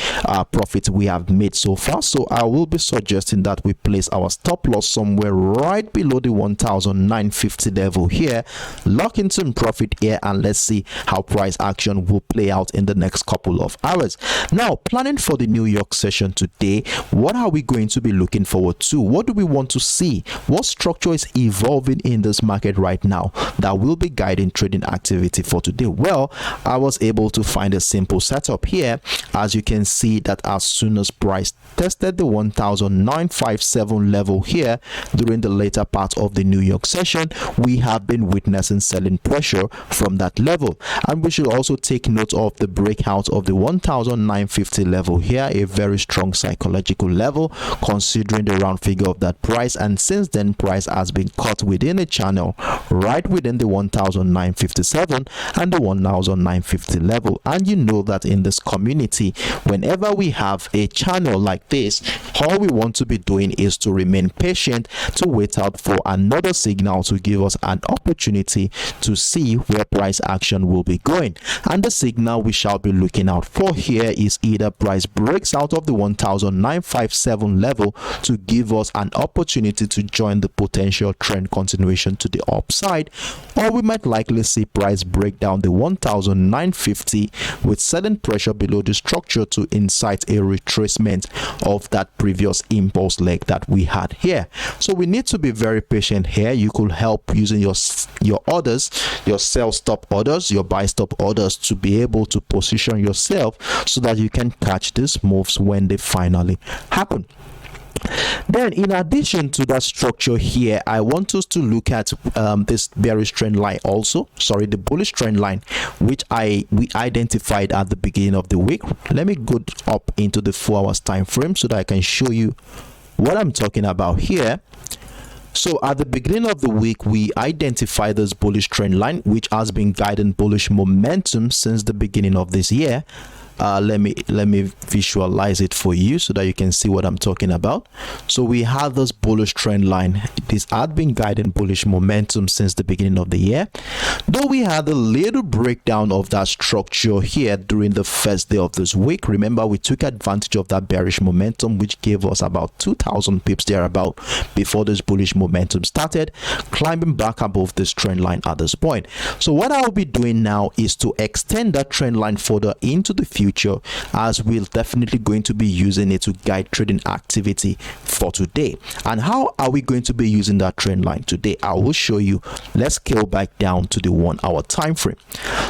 S1: profit we have made so far. So I will be suggesting that we place our stop loss somewhere right below the 1950 level here, lock in some profit here, and let's see how price action will play out in the next couple of hours. Now, planning for the New York session today, what are we going to be looking forward to? What do we want to see? What structure is evolving in this market right now that will be guiding trading activity for today? Well, I was able to find a simple setup here. As you can see that as soon as price tested the 1957 level here during the later part of the New York session, we have been witnessing selling pressure from that level. And we should also take note of the breakout of the 1950 level here, a very strong psychological level, considering the round figure of that price, and since then price has been caught within a channel right within the 1957 and the 1950 level. And you know that in this community, whenever we have a channel like this, all we want to be doing is to remain patient, to wait out for another signal to give us an opportunity to see where price action will be going. And the signal we shall be looking out for here is either price breaks out of the 1957 level to give us an opportunity to join the potential trend continuation to the upside, or we might likely see price break down the 1950 with sudden pressure below the structure to incite a retracement of that previous impulse leg that we had here. So we need to be very patient here. You could help using your orders, your sell stop orders, your buy stop orders, to be able to position yourself so that you can catch these moves when they finally happen. Then in addition to that structure here, I want us to look at this bearish trend line also, the bullish trend line, which we identified at the beginning of the week. Let me go up into the 4 hours time frame so that I can show you what I'm talking about here. So at the beginning of the week, we identified this bullish trend line, which has been guiding bullish momentum since the beginning of this year. Let me visualize it for you so that you can see what I'm talking about. So we have this bullish trend line. This had been guiding bullish momentum since the beginning of the year, though we had a little breakdown of that structure here during the first day of this week. Remember, we took advantage of that bearish momentum, which gave us about 2,000 pips thereabout before this bullish momentum started climbing back above this trend line at this point. So what I'll be doing now is to extend that trend line further into the future, as we're definitely going to be using it to guide trading activity for today. And how are we going to be using that trend line today? I will show you. Let's scale back down to the 1 hour time frame.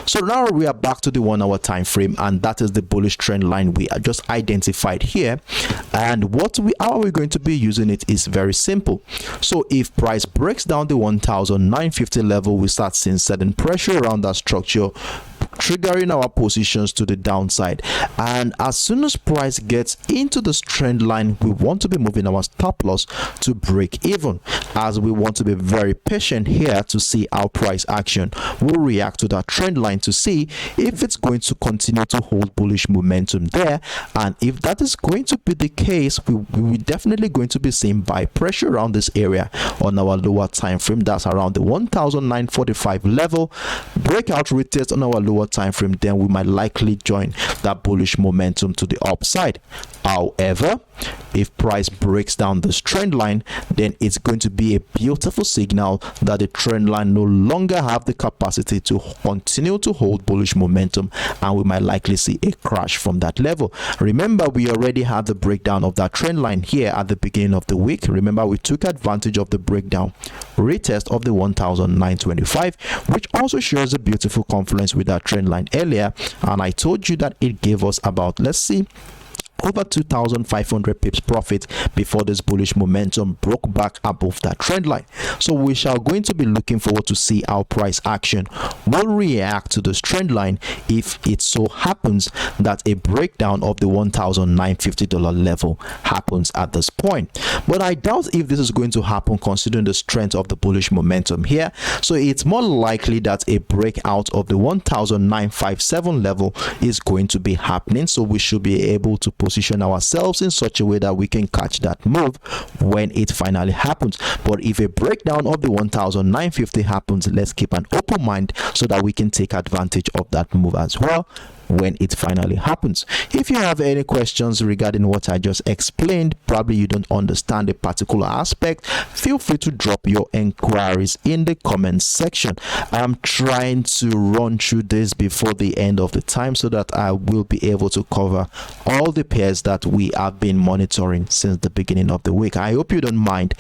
S1: So now we are back to the 1 hour time frame, and that is the bullish trend line we just identified here. And how are we going to be using it is very simple. So if price breaks down the 1950 level, we start seeing sudden pressure around that structure, triggering our positions to the downside. And as soon as price gets into this trend line, we want to be moving our stop loss to break even, as we want to be very patient here to see how price action will react to that trend line, to see if it's going to continue to hold bullish momentum there. And if that is going to be the case, we're definitely going to be seeing buy pressure around this area on our lower time frame. That's around the 1945 level. Breakout retest on our lower time frame, then we might likely join that bullish momentum to the upside. However, if price breaks down this trend line, then it's going to be a beautiful signal that the trend line no longer have the capacity to continue to hold bullish momentum, and we might likely see a crash from that level. Remember, we already had the breakdown of that trend line here at the beginning of the week. Remember, we took advantage of the breakdown retest of the 1925, which also shows a beautiful confluence with that trend line earlier, and I told you that it gave us about, let's see, over 2,500 pips profit before this bullish momentum broke back above that trend line. So we shall going to be looking forward to see how price action will react to this trend line if it so happens that a breakdown of the $1,950 level happens at this point. But I doubt if this is going to happen considering the strength of the bullish momentum here. So it's more likely that a breakout of the 1957 level is going to be happening. So we should be able to position ourselves in such a way that we can catch that move when it finally happens. But if a breakdown of the 1950 happens, let's keep an open mind so that we can take advantage of that move as well when it finally happens. If you have any questions regarding what I just explained, probably you don't understand a particular aspect, feel free to drop your inquiries in the comment section. I'm trying to run through this before the end of the time so that I will be able to cover all the pairs that we have been monitoring since the beginning of the week. I hope you don't mind.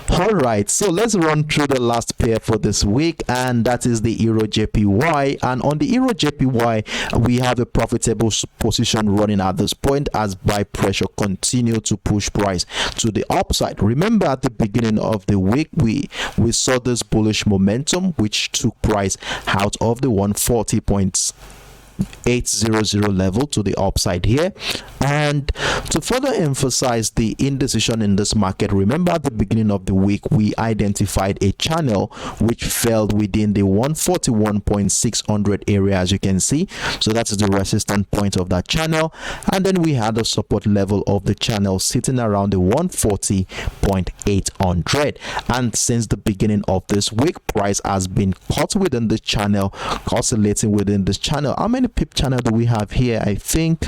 S1: All right, so let's run through the last pair for this week, and that is the EURJPY. And on the EURJPY, we have a profitable position running at this point as buy pressure continue to push price to the upside. Remember, at the beginning of the week, we saw this bullish momentum which took price out of the 140.800 level to the upside here, And to further emphasize the indecision in this market, remember at the beginning of the week we identified a channel which fell within the 141.600 area, as you can see. So that is the resistance point of that channel, and then we had a support level of the channel sitting around the 140.800. And since the beginning of this week, price has been caught within this channel, oscillating within this channel. How many pip channel do we have here? I think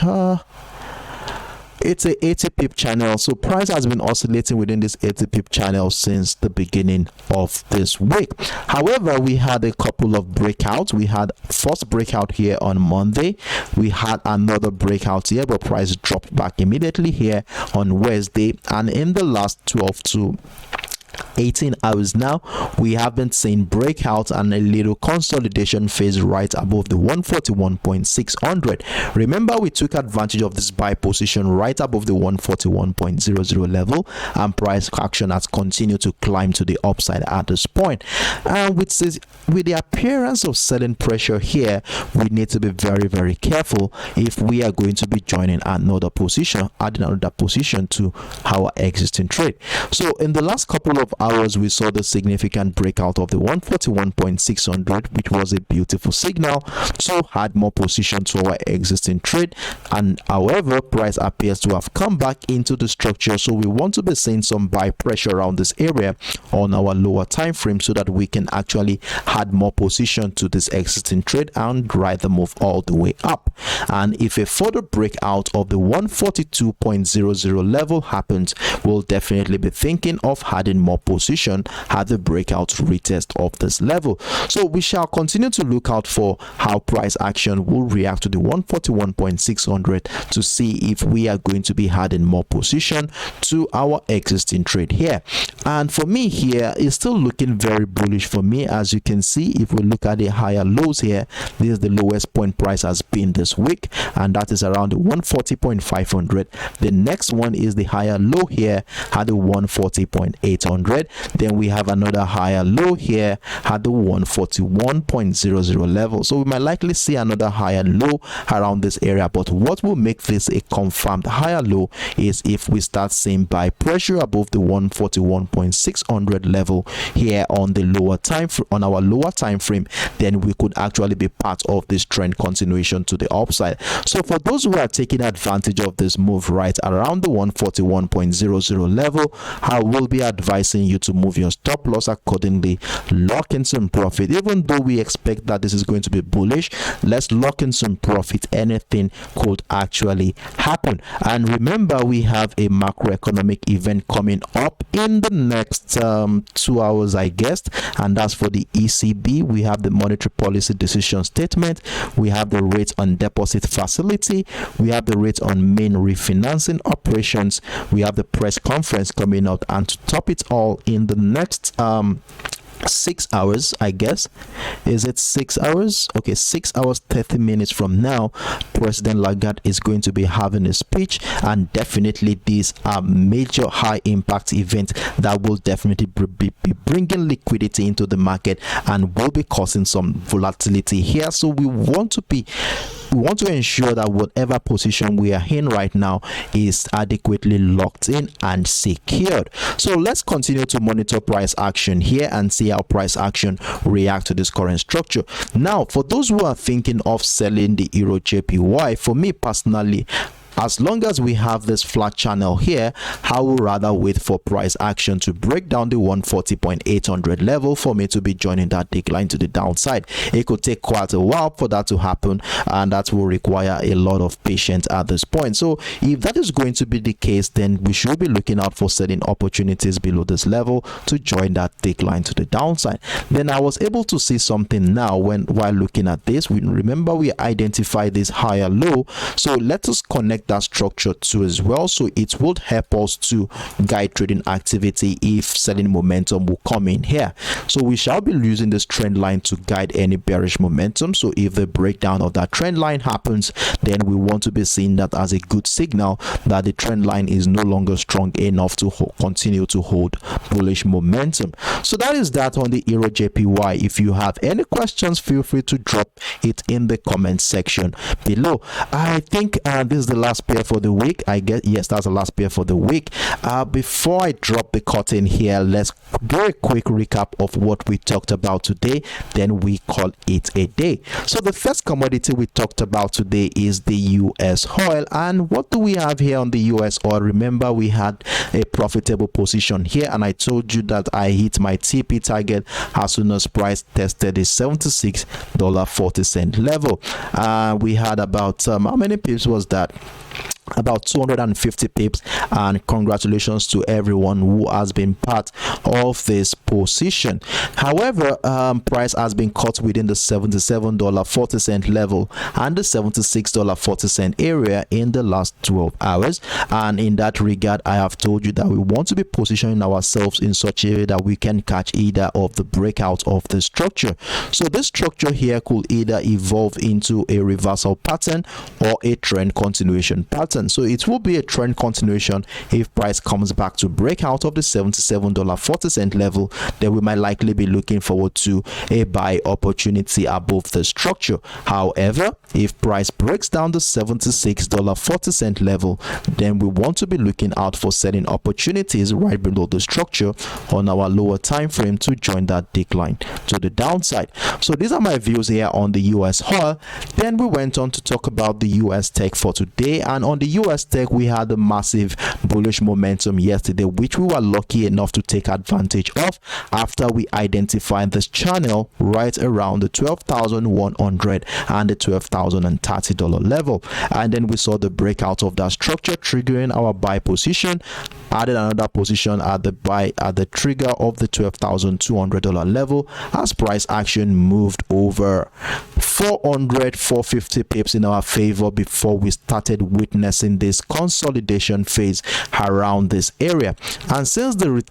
S1: it's a 80 pip channel. So price has been oscillating within this 80 pip channel since the beginning of this week. However, we had a couple of breakouts. We had first breakout here on Monday. We had another breakout here, but price dropped back immediately here on Wednesday. And in the last 12 to 18 hours now, we have been seeing breakouts and a little consolidation phase right above the 141.600. remember, we took advantage of this buy position right above the 141.00 level, and price action has continued to climb to the upside at this point. And with the appearance of selling pressure here, we need to be very, very careful if we are going to be joining another position, adding another position to our existing trade. So in the last couple of hours, we saw the significant breakout of the 141.600, which was a beautiful signal to add more position to our existing trade. And however, price appears to have come back into the structure, so we want to be seeing some buy pressure around this area on our lower time frame so that we can actually add more position to this existing trade and ride the move all the way up. And if a further breakout of the 142.00 level happens, we'll definitely be thinking of adding more position at the breakout retest of this level. So we shall continue to look out for how price action will react to the 141.600 to see if we are going to be adding more position to our existing trade here. And for me here, it's still looking very bullish for me. As you can see, if we look at the higher lows here, this is the lowest point price has been this week, and that is around the 140.500. the next one is the higher low here at the 140.800. Then we have another higher low here at the 141.00 level. So we might likely see another higher low around this area, but what will make this a confirmed higher low is if we start seeing buy pressure above the 141.600 level here on the lower time on our lower time frame. Then we could actually be part of this trend continuation to the upside. So for those who are taking advantage of this move right around the 141.00 level, I will be advising you to move your stop loss accordingly, lock in some profit. Even though we expect that this is going to be bullish, let's lock in some profit. Anything could actually happen. And remember, we have a macroeconomic event coming up in the next 2 hours, I guess, and that's for the ECB. We have the monetary policy decision statement, we have the rate on deposit facility, we have the rate on main refinancing operations, we have the press conference coming out, and to top it all, in the next 6 hours, I guess, is it 6 hours? Okay, 6 hours 30 minutes from now, President Lagarde is going to be having a speech, and definitely these are major high impact events that will definitely be bringing liquidity into the market and will be causing some volatility here. So we want to ensure that whatever position we are in right now is adequately locked in and secured. So let's continue to monitor price action here and see how price action react to this current structure. Now, for those who are thinking of selling the EURJPY, for me personally, as long as we have this flat channel here, I would rather wait for price action to break down the 140.800 level for me to be joining that decline to the downside. It could take quite a while for that to happen, and that will require a lot of patience at this point. So if that is going to be the case, then we should be looking out for selling opportunities below this level to join that decline to the downside. Then I was able to see something now while looking at this. Remember, we identified this higher low, so let us connect that structure too as well, so it would help us to guide trading activity if selling momentum will come in here. So we shall be using this trend line to guide any bearish momentum. So if the breakdown of that trend line happens, then we want to be seeing that as a good signal that the trend line is no longer strong enough to continue to hold bullish momentum. So that is that on the EURJPY. If you have any questions, feel free to drop it in the comment section below. I think this is the last last pair for the week? I guess yes, that's the last pair for the week. Before I drop the curtain here, let's do a quick recap of what we talked about today, then we call it a day. So the first commodity we talked about today is the US oil. And what do we have here on the US oil? Remember, we had a profitable position here, and I told you that I hit my TP target as soon as price tested the $76.40 level. We had about how many pips was that? About 250 pips, and congratulations to everyone who has been part of this position. However, price has been caught within the $77.40 level and the $76.40 area in the last 12 hours, and in that regard, I have told you that we want to be positioning ourselves in such a way that we can catch either of the breakout of the structure. So this structure here could either evolve into a reversal pattern or a trend continuation pattern. So it will be a trend continuation if price comes back to break out of the $77.40 level. Then we might likely be looking forward to a buy opportunity above the structure. However, if price breaks down the $76.40 level, then we want to be looking out for selling opportunities right below the structure on our lower time frame to join that decline to the downside. So these are my views here on the US oil. Then we went on to talk about the US tech for today, and on the US tech we had a massive bullish momentum yesterday, which we were lucky enough to take advantage of after we identified this channel right around the $12,100 and the $12,030 level, and then we saw the breakout of that structure, triggering our buy position, added another position at the buy at the trigger of the $12,200 level as price action moved over 450 pips in our favor before we started witnessing this consolidation phase around this area. And since the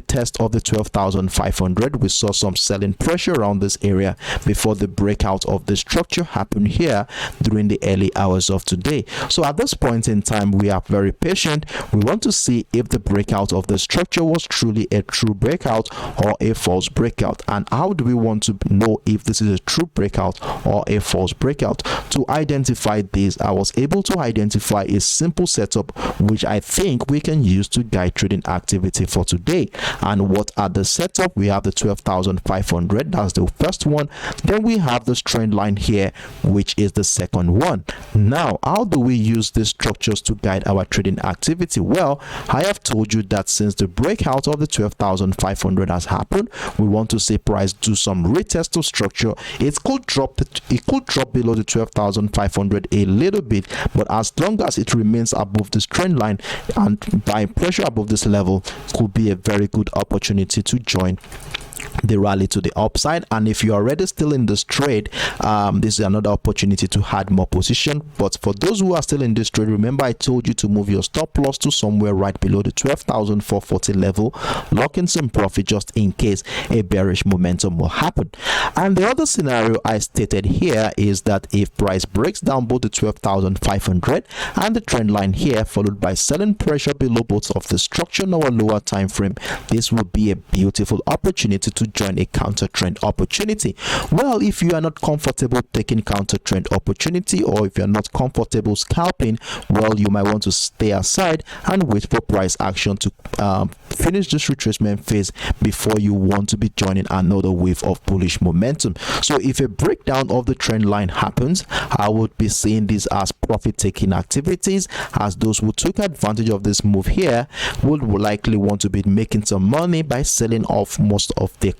S1: test of the 12,500, we saw some selling pressure around this area before the breakout of the structure happened here during the early hours of today. So at this point in time, we are very patient. We want to see if the breakout of the structure was truly a true breakout or a false breakout. And how do we want to know if this is a true breakout or a false breakout? To identify this, I was able to identify a simple setup which I think we can use to guide trading activity for today. And what are the setup? We have the 12,500, that's the first one. Then we have this trend line here, which is the second one. Now, how do we use these structures to guide our trading activity? Well, I have told you that since the breakout of the 12,500 has happened, we want to see price do some retest of structure. It could drop below the 12,500 a little bit, but as long as it remains above this trend line and buying pressure above this level, could be a very good opportunity to join the rally to the upside. And if you are already still in this trade, this is another opportunity to add more position. But for those who are still in this trade, remember I told you to move your stop loss to somewhere right below the 12,440 level, lock in some profit just in case a bearish momentum will happen. And the other scenario I stated here is that if price breaks down both the 12,500 and the trend line here, followed by selling pressure below both of the structure in our lower time frame, this will be a beautiful opportunity to join a counter trend opportunity. Well, if you are not comfortable taking counter trend opportunity, or if you're not comfortable scalping, well, you might want to stay aside and wait for price action to finish this retracement phase before you want to be joining another wave of bullish momentum. So if a breakdown of the trend line happens, I would be seeing this as profit taking activities, as those who took advantage of this move here would likely want to be making some money by selling off most of the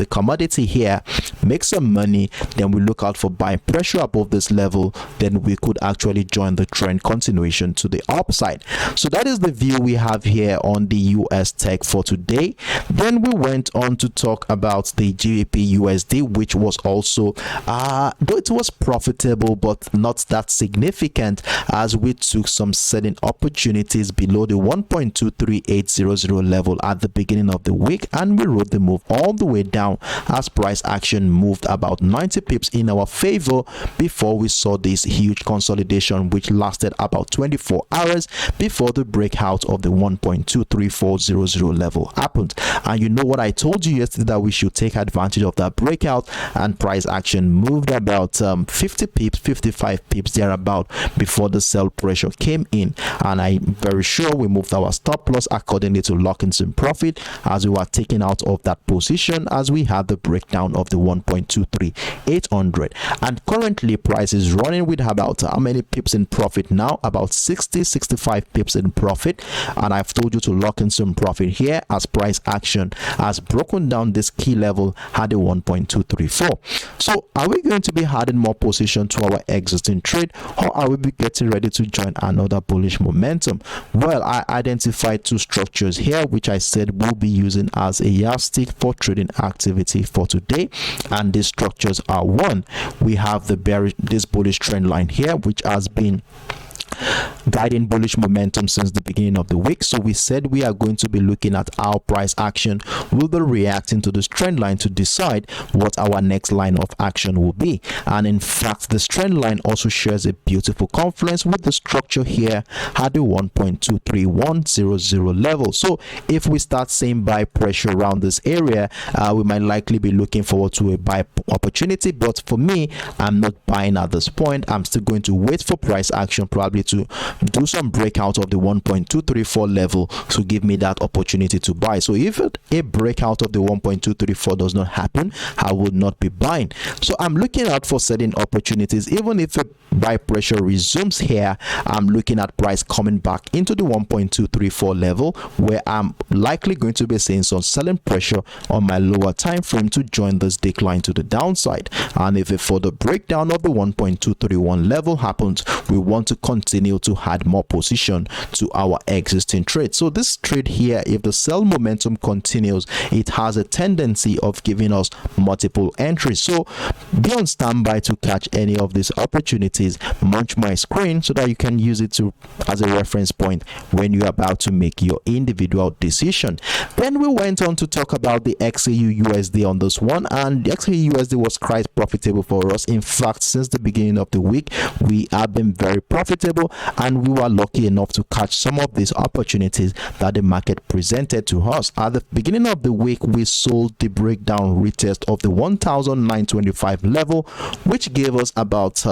S1: commodity here, make some money. Then we look out for buying pressure above this level, then we could actually join the trend continuation to the upside. So that is the view we have here on the US tech for today. Then we went on to talk about the GBPUSD, which was also though it was profitable but not that significant, as we took some selling opportunities below the 1.23800 level at the beginning of the week, and we rode the move all the the way down as price action moved about 90 pips in our favor before we saw this huge consolidation which lasted about 24 hours before the breakout of the 1.23400 level happened. And you know what I told you yesterday, that we should take advantage of that breakout, and price action moved about 50 pips, 55 pips thereabout before the sell pressure came in, and I'm very sure we moved our stop loss accordingly to lock in some profit as we were taken out of that position as we had the breakdown of the 1.23800. And currently price is running with about how many pips in profit now? About 65 pips in profit, and I've told you to lock in some profit here as price action has broken down this key level at the 1.234. So are we going to be adding more position to our existing trade, or are we getting ready to join another bullish momentum? Well, I identified two structures here which I said we'll be using as a yardstick for trading activity for today, and these structures are: one, we have this bullish trend line here which has been guiding bullish momentum since the beginning of the week. So we said we are going to be looking at how price action will be reacting to this trend line to decide what our next line of action will be. And in fact, this trend line also shares a beautiful confluence with the structure here at the 1.23100 level. So if we start seeing buy pressure around this area, we might likely be looking forward to a buy opportunity. But for me, I'm not buying at this point. I'm still going to wait for price action probably to do some breakout of the 1.234 level to give me that opportunity to buy. So if a breakout of the 1.234 does not happen, I will not be buying. So I'm looking out for certain opportunities. Even if a buy pressure resumes here, I'm looking at price coming back into the 1.234 level, where I'm likely going to be seeing some selling pressure on my lower time frame to join this decline to the downside. And if a further breakdown of the 1.231 level happens, we want to continue to add more position to our existing trade. So this trade here, if the sell momentum continues, it has a tendency of giving us multiple entries. So be on standby to catch any of these opportunities. Munch my screen so that you can use it as a reference point when you're about to make your individual decision. Then we went on to talk about the XAUUSD on this one, and the XAUUSD was quite profitable for us. In fact, since the beginning of the week, we have been very profitable, and we were lucky enough to catch some of these opportunities that the market presented to us. At the beginning of the week, we sold the breakdown retest of the 1,925 level, which gave us about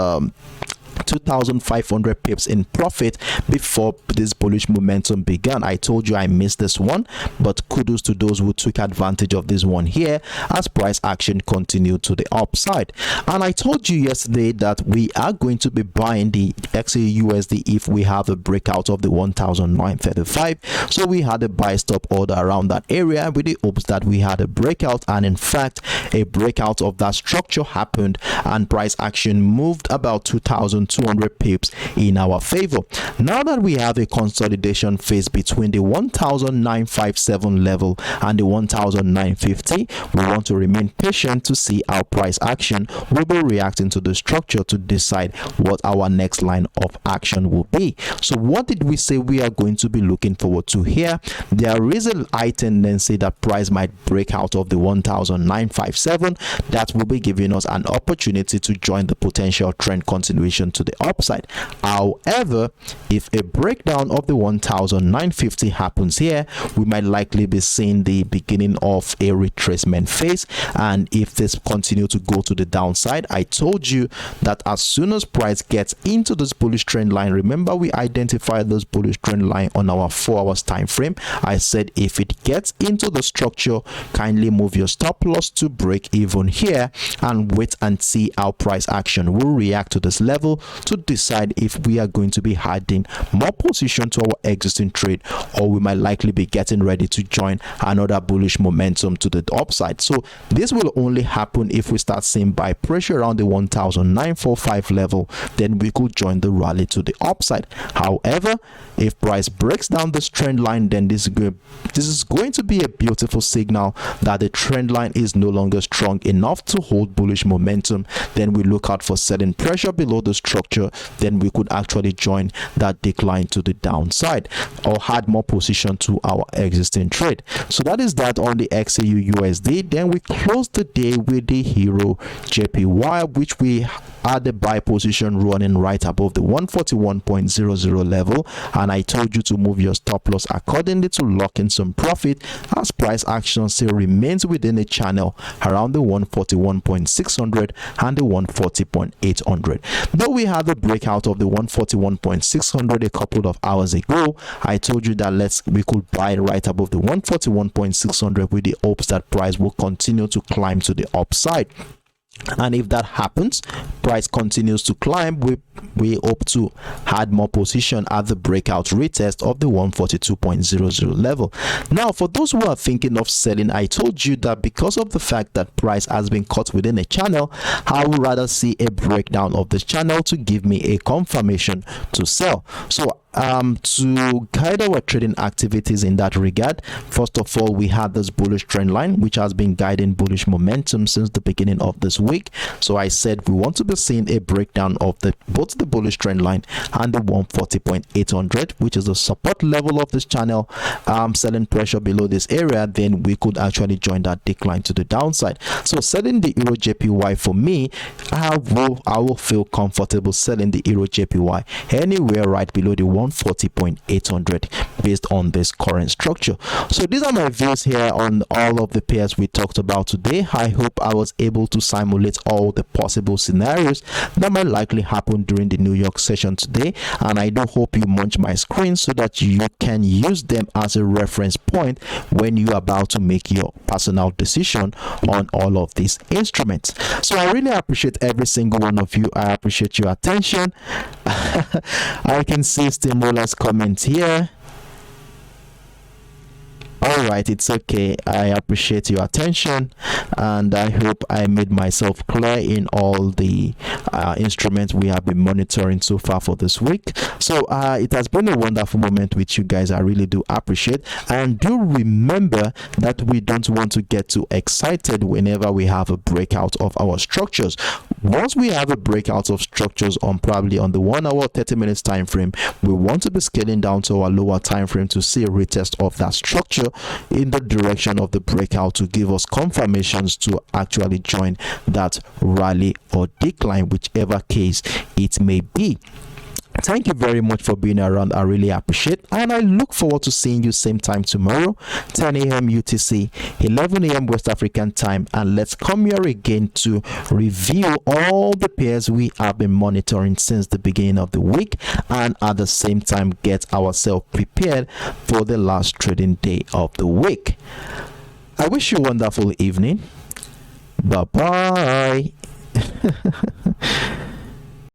S1: 2,500 pips in profit before this bullish momentum began. I told you I missed this one, but kudos to those who took advantage of this one here as price action continued to the upside. And I told you yesterday that we are going to be buying the XAUUSD if we have a breakout of the 1,935. So we had a buy stop order around that area with the hopes that we had a breakout, and in fact a breakout of that structure happened, and price action moved about 2,200 pips in our favor. Now that we have a consolidation phase between the 1,957 level and the 1,950, we want to remain patient to see how price action will be reacting to the structure to decide what our next line of action will be. So what did we say we are going to be looking forward to here? There is a high tendency that price might break out of the 1,957. That will be giving us an opportunity to join the potential trend continuation to the upside. However, if a breakdown of the 1,950 happens here, we might likely be seeing the beginning of a retracement phase. And if this continue to go to the downside, I told you that as soon as price gets into this bullish trend line, remember we identified this bullish trend line on our 4 hours time frame. I said if it gets into the structure, kindly move your stop loss to break even here and wait and see how price action will react to this level to decide if we are going to be adding more position to our existing trade, or we might likely be getting ready to join another bullish momentum to the upside. So this will only happen if we start seeing buy pressure around the 1,945 level, then we could join the rally to the upside. However, if price breaks down this trend line, then this is going to be a beautiful signal that the trend line is no longer strong enough to hold bullish momentum. Then we look out for setting pressure below this structure, then we could actually join that decline to the downside or add more position to our existing trade. So that is that on the XAUUSD. Then we close the day with the EURJPY, which we had the buy position running right above the 141.00 level, and I told you to move your stop loss accordingly to lock in some profit, as price action still remains within a channel around the 141.600 and the 140.800. Though we had the breakout of the 141.600 a couple of hours ago, I told you that we could buy right above the 141.600 with the hopes that price will continue to climb to the upside. And if that happens, price continues to climb, we hope to add more position at the breakout retest of the 142.00 level. Now, for those who are thinking of selling, I told you that because of the fact that price has been caught within a channel, I would rather see a breakdown of this channel to give me a confirmation to sell. So to guide our trading activities in that regard, first of all, we had this bullish trend line which has been guiding bullish momentum since the beginning of this week. So I said we want to be seeing a breakdown of both the bullish trend line and the 140.800, which is the support level of this channel. Selling pressure below this area, then we could actually join that decline to the downside. So selling the EURJPY, for me, I will feel comfortable selling the EURJPY anywhere right below the 140.800 based on this current structure. So these are my views here on all of the pairs we talked about today. I hope I was able to simulate all the possible scenarios that might likely happen during the New York session today, and I do hope you munch my screen so that you can use them as a reference point when you're about to make your personal decision on all of these instruments. So I really appreciate every single one of you. I appreciate your attention. I can see Steamrollers comment here. All right, it's okay. I appreciate your attention, and I hope I made myself clear in all the instruments we have been monitoring so far for this week. So it has been a wonderful moment with you guys. I really do appreciate, and do remember that we don't want to get too excited whenever we have a breakout of our structures. Once we have a breakout of structures on probably on the 1 hour 30 minutes time frame, we want to be scaling down to our lower time frame to see a retest of that structure in the direction of the breakout to give us confirmations to actually join that rally or decline, whichever case it may be. Thank you very much for being around. I really appreciate it, and I look forward to seeing you same time tomorrow, 10 a.m. UTC, 11 a.m. West African time, and let's come here again to review all the pairs we have been monitoring since the beginning of the week, and at the same time get ourselves prepared for the last trading day of the week. I wish you a wonderful evening. Bye bye.